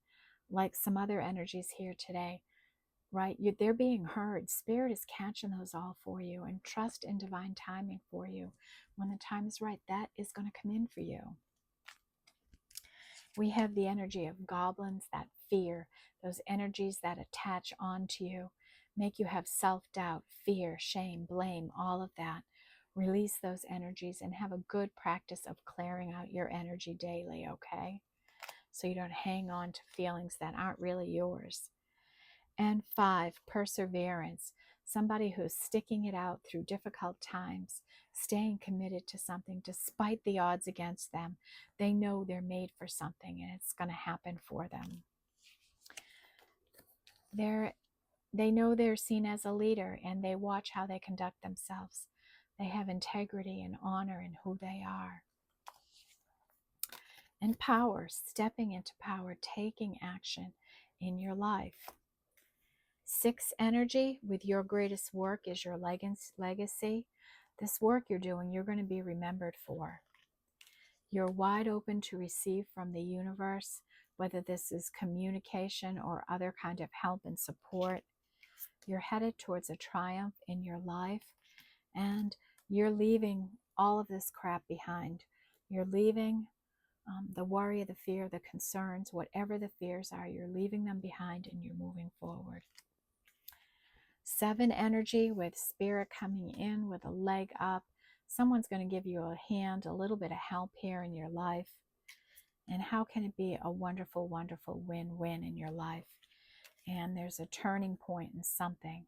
like some other energies here today, right? They're being heard. Spirit is catching those all for you, and trust in divine timing for you. When the time is right, that is going to come in for you. We have the energy of goblins, that fear, those energies that attach onto you, make you have self-doubt, fear, shame, blame, all of that. Release those energies and have a good practice of clearing out your energy daily, okay? So you don't hang on to feelings that aren't really yours. And 5, perseverance. Somebody who's sticking it out through difficult times, staying committed to something despite the odds against them. They know they're made for something and it's going to happen for them. They know they're seen as a leader, and they watch how they conduct themselves. They have integrity and honor in who they are. And power, stepping into power, taking action in your life. 6 energy, with your greatest work is your legacy. This work you're doing, you're going to be remembered for. You're wide open to receive from the universe, whether this is communication or other kind of help and support. You're headed towards a triumph in your life, and you're leaving all of this crap behind. You're leaving the worry, the fear, the concerns, whatever the fears are, you're leaving them behind and you're moving forward. 7 energy, with spirit coming in with a leg up. Someone's going to give you a hand, a little bit of help here in your life. And how can it be a wonderful, wonderful win-win in your life? And there's a turning point in something.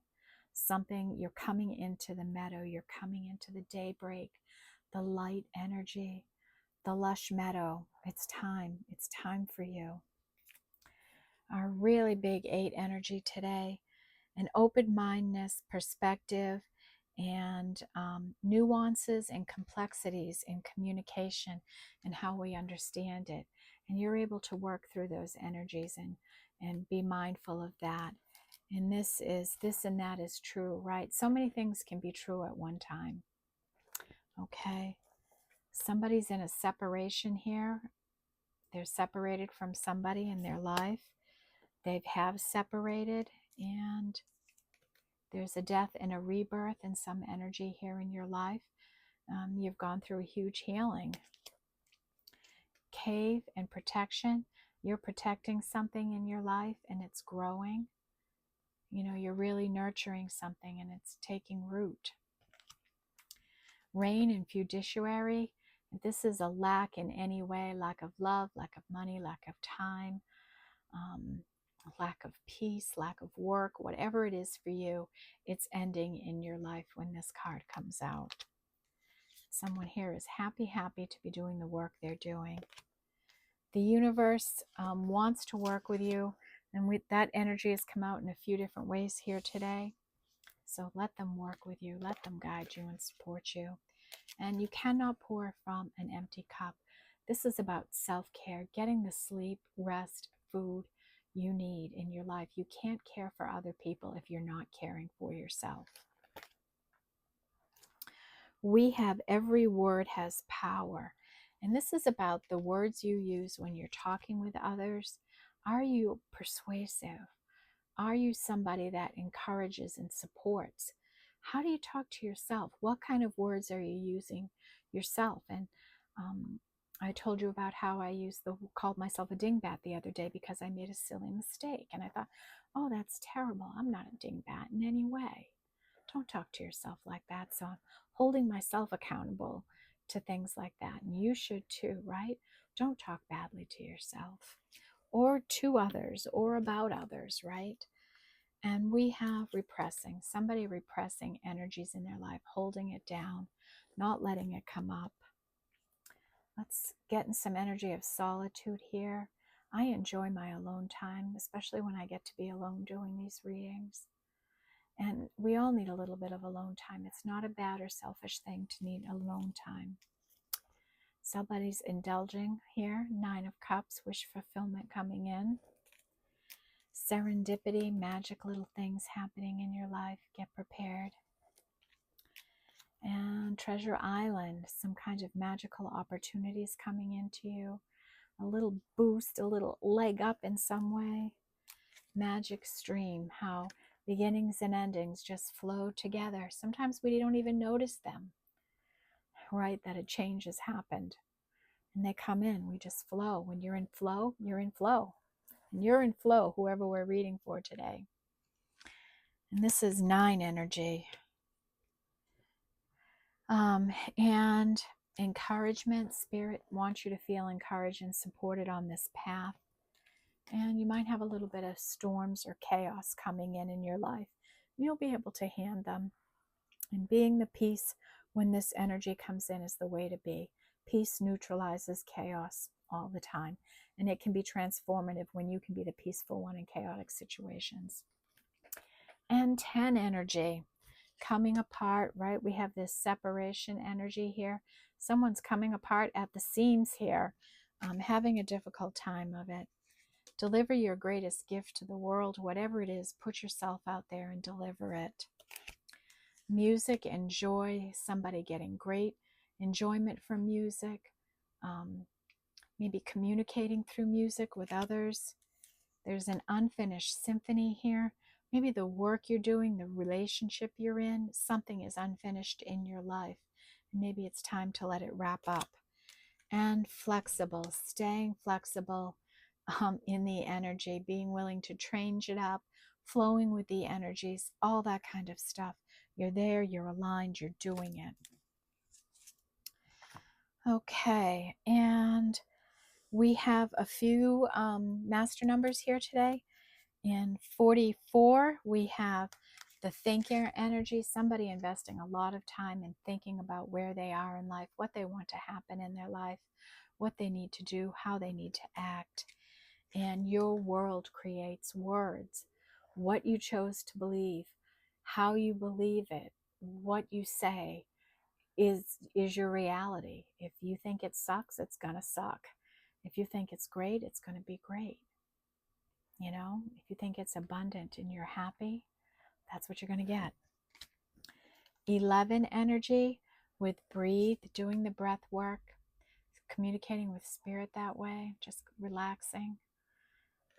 You're coming into the meadow, you're coming into the daybreak, the light energy, the lush meadow. It's time for you. Our really big 8 energy today, an open-mindedness, perspective, and nuances and complexities in communication and how we understand it. And you're able to work through those energies and be mindful of that. And this and that is true, right? So many things can be true at one time. Okay. Somebody's in a separation here. They're separated from somebody in their life. They have separated, and there's a death and a rebirth and some energy here in your life. You've gone through a huge healing. Cave and protection. You're protecting something in your life and it's growing. You know, you're really nurturing something and it's taking root. Rain and fiduciary. If this is a lack in any way, lack of love, lack of money, lack of time, lack of peace, lack of work, whatever it is for you, it's ending in your life when this card comes out. Someone here is happy to be doing the work they're doing. The universe wants to work with you, and that energy has come out in a few different ways here today. So let them work with you, let them guide you and support you. And you cannot pour from an empty cup. This is about self-care, getting the sleep, rest, food you need in your life. You can't care for other people if you're not caring for yourself. We have every word has power. And this is about the words you use when you're talking with others. Are you persuasive? Are you somebody that encourages and supports? How do you talk to yourself? What kind of words are you using yourself? And I told you about how I called myself a dingbat the other day because I made a silly mistake. And I thought, oh, that's terrible. I'm not a dingbat in any way. Don't talk to yourself like that. So I'm holding myself accountable to things like that. And you should too, right? Don't talk badly to yourself or to others or about others, right? And we have somebody repressing energies in their life, holding it down, not letting it come up. Let's get in some energy of solitude here. I enjoy my alone time, especially when I get to be alone doing these readings. And we all need a little bit of alone time. It's not a bad or selfish thing to need alone time. Somebody's indulging here. 9 of Cups, wish fulfillment coming in. Serendipity, magic little things happening in your life. Get prepared. And Treasure Island, some kind of magical opportunities coming into you. A little boost, a little leg up in some way. Magic stream, how beginnings and endings just flow together. Sometimes we don't even notice them, right? That a change has happened. And they come in, we just flow. When you're in flow, you're in flow. And you're in flow, whoever we're reading for today. And this is 9 energy. And encouragement. Spirit wants you to feel encouraged and supported on this path. And you might have a little bit of storms or chaos coming in your life. You'll be able to hand them. And being the peace when this energy comes in is the way to be. Peace neutralizes chaos all the time. And it can be transformative when you can be the peaceful one in chaotic situations. And 10 energy. Coming apart, right? We have this separation energy here. Someone's coming apart at the seams here, having a difficult time of it. Deliver your greatest gift to the world, whatever it is. Put yourself out there and deliver it. Music and joy, somebody getting great enjoyment from music, maybe communicating through music with others. There's an unfinished symphony here. Maybe the work you're doing, the relationship you're in, something is unfinished in your life. Maybe it's time to let it wrap up. And flexible, staying flexible in the energy, being willing to change it up, flowing with the energies, all that kind of stuff. You're there, you're aligned, you're doing it. Okay, and we have a few master numbers here today. In 44, we have the thinker energy, somebody investing a lot of time in thinking about where they are in life, what they want to happen in their life, what they need to do, how they need to act. And your world creates words. What you chose to believe, how you believe it, what you say is your reality. If you think it sucks, it's going to suck. If you think it's great, it's going to be great. You know, if you think it's abundant and you're happy, that's what you're going to get. 11 energy with breathe, doing the breath work, communicating with spirit that way, just relaxing,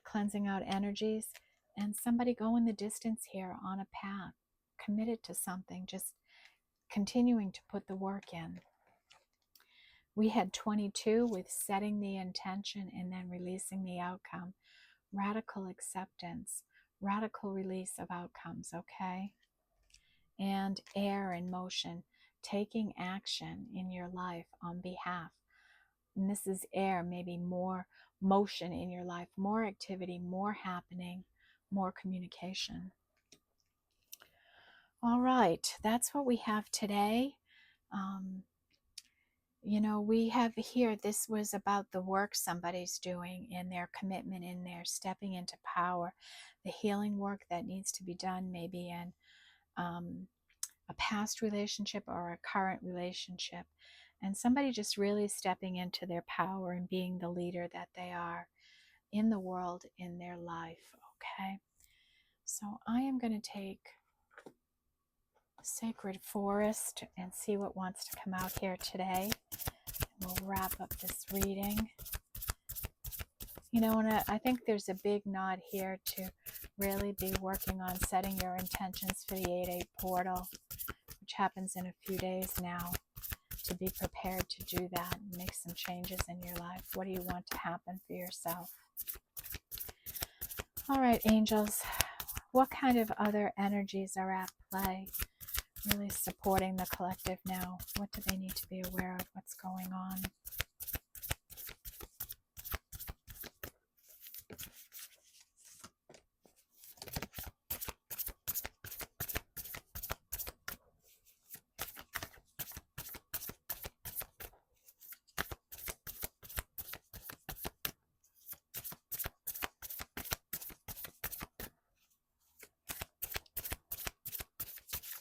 cleansing out energies, and somebody going the distance here on a path, committed to something, just continuing to put the work in. We had 22 with setting the intention and then releasing the outcome. Radical acceptance, radical release of outcomes, okay? And air in motion, taking action in your life on behalf. And this is air, maybe more motion in your life, more activity, more happening, more communication. All right, that's what we have today. You know, we have here, this was about the work somebody's doing in their commitment, in their stepping into power, the healing work that needs to be done, maybe in a past relationship or a current relationship, and somebody just really stepping into their power and being the leader that they are in the world, in their life. Okay, so I am going to take Sacred Forest and see what wants to come out here today. We'll wrap up this reading. You know, and I think there's a big nod here to really be working on setting your intentions for the 8-8 portal, which happens in a few days now, to be prepared to do that and make some changes in your life. What do you want to happen for yourself? All right, angels, what kind of other energies are at play, really supporting the collective now? What do they need to be aware of? What's going on?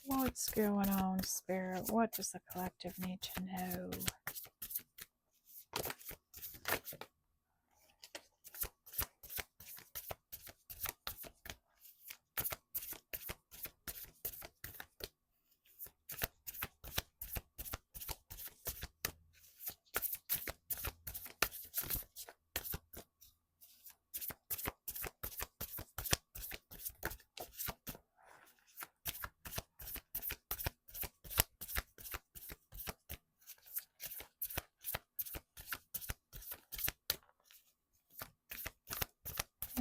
What's going on, Spirit? What does the collective need to know?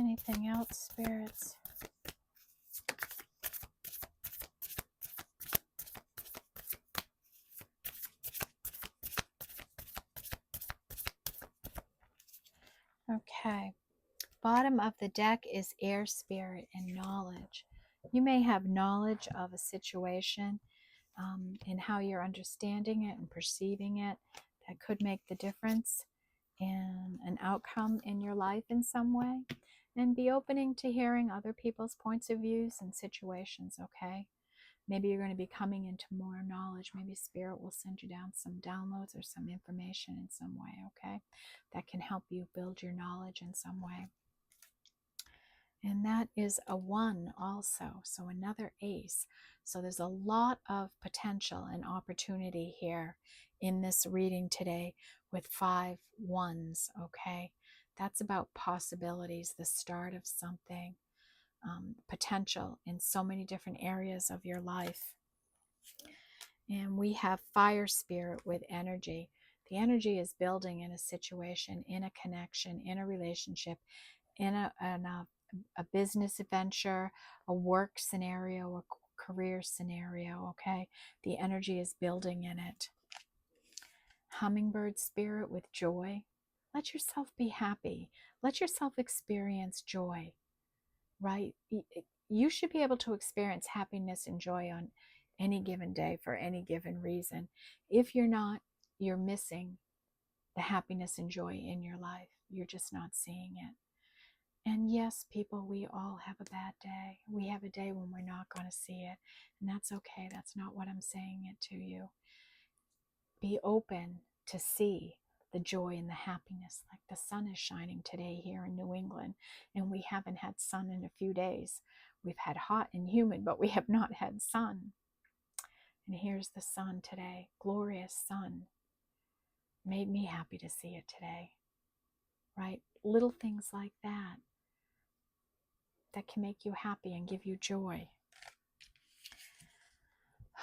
Anything else, spirits? Okay. Bottom of the deck is air, spirit, and knowledge. You may have knowledge of a situation and how you're understanding it and perceiving it that could make the difference in an outcome in your life in some way. And be opening to hearing other people's points of views and situations, okay? Maybe you're going to be coming into more knowledge. Maybe Spirit will send you down some downloads or some information in some way, okay? That can help you build your knowledge in some way. And that is a 1 also, so another ace. So there's a lot of potential and opportunity here in this reading today with 5 1s, okay? That's about possibilities, the start of something, potential in so many different areas of your life. And we have fire spirit with energy. The energy is building in a situation, in a connection, in a relationship, in a business adventure, a work scenario, a career scenario, okay? The energy is building in it. Hummingbird spirit with joy. Let yourself be happy. Let yourself experience joy, right? You should be able to experience happiness and joy on any given day for any given reason. If you're not, you're missing the happiness and joy in your life. You're just not seeing it. And yes, people, we all have a bad day. We have a day when we're not going to see it. And that's okay. That's not what I'm saying it to you. Be open to see the joy and the happiness. Like the sun is shining today here in New England, and we haven't had sun in a few days. We've had hot and humid, but we have not had sun. And here's the sun today, glorious sun. Made me happy to see it today, right? Little things like that can make you happy and give you joy.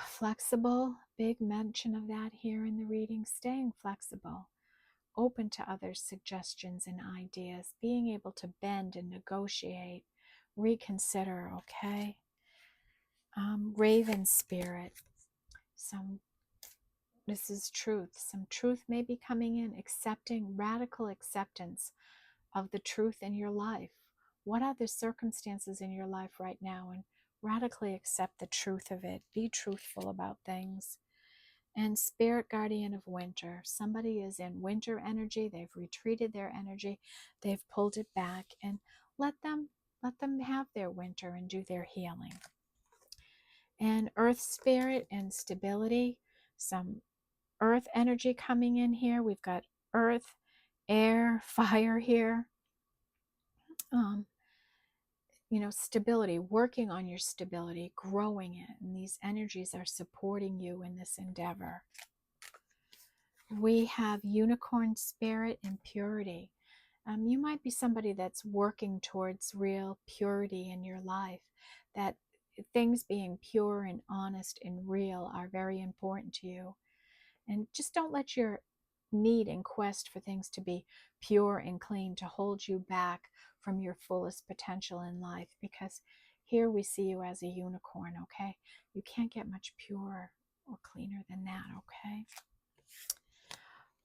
Flexible, big mention of that here in the reading. Staying flexible, open to others' suggestions and ideas, being able to bend and negotiate, reconsider, okay? Raven spirit, this is truth. Some truth may be coming in, accepting, radical acceptance of the truth in your life. What are the circumstances in your life right now? And radically accept the truth of it. Be truthful about things. And spirit guardian of winter. Somebody is in winter energy. They've retreated their energy. They've pulled it back, and let them have their winter and do their healing. And earth spirit and stability. Some earth energy coming in here. We've got earth, air, fire here. Stability, working on your stability, growing it. And these energies are supporting you in this endeavor. We have unicorn spirit and purity. You might be somebody that's working towards real purity in your life, that things being pure and honest and real are very important to you. And just don't let your need and quest for things to be pure and clean to hold you back from your fullest potential in life, because here we see you as a unicorn, okay? You can't get much purer or cleaner than that, okay?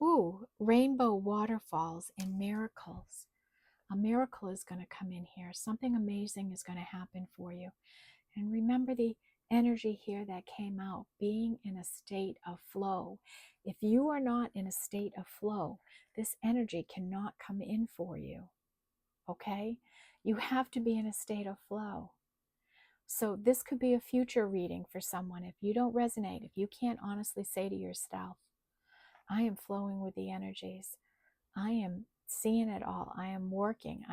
Ooh, rainbow waterfalls and miracles. A miracle is going to come in here. Something amazing is going to happen for you. And remember the energy here that came out, being in a state of flow. If you are not in a state of flow, this energy cannot come in for you. Okay? You have to be in a state of flow. So this could be a future reading for someone. If you don't resonate, if you can't honestly say to yourself, I am flowing with the energies. I am seeing it all. I am working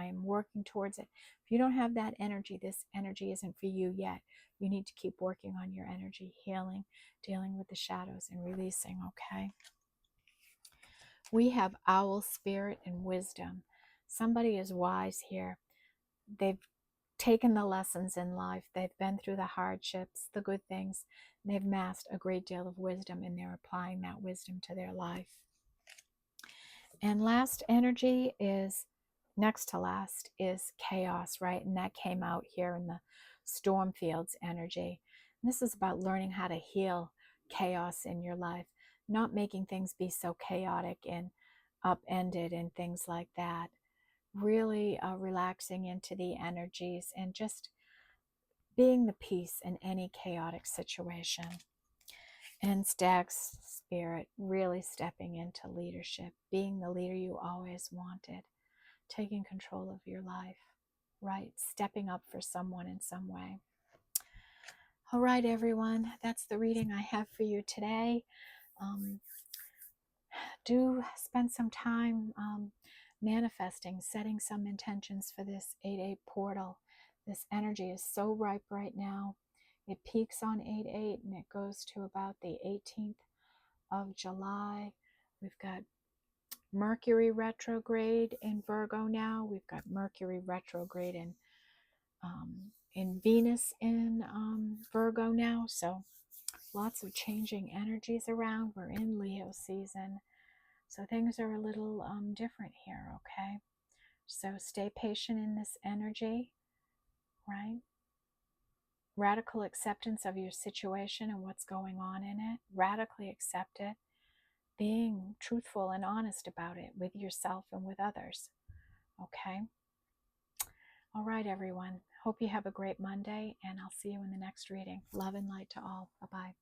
towards it. If you don't have that energy, this energy isn't for you yet. You need to keep working on your energy, healing, dealing with the shadows, and releasing, okay? We have owl spirit and wisdom. Somebody is wise here. They've taken the lessons in life. They've been through the hardships, the good things. They've amassed a great deal of wisdom, and they're applying that wisdom to their life. And last energy is, next to last, is chaos, right? And that came out here in the storm fields energy. And this is about learning how to heal chaos in your life, not making things be so chaotic and upended and things like that. Really relaxing into the energies and just being the peace in any chaotic situation. And Stag's spirit, really stepping into leadership, being the leader you always wanted, taking control of your life, right? Stepping up for someone in some way. All right, everyone, that's the reading I have for you today. Do spend some time manifesting, setting some intentions for this 8/8 portal, This energy is so ripe right now. It peaks on 8/8 and it goes to about the 18th of July. We've got Mercury retrograde in Virgo now. We've got Mercury retrograde in Venus in Virgo now. So lots of changing energies around. We're in Leo season. So things are a little different here, okay? So stay patient in this energy, right? Radical acceptance of your situation and what's going on in it. Radically accept it. Being truthful and honest about it with yourself and with others, okay? All right, everyone. Hope you have a great Monday, and I'll see you in the next reading. Love and light to all. Bye-bye.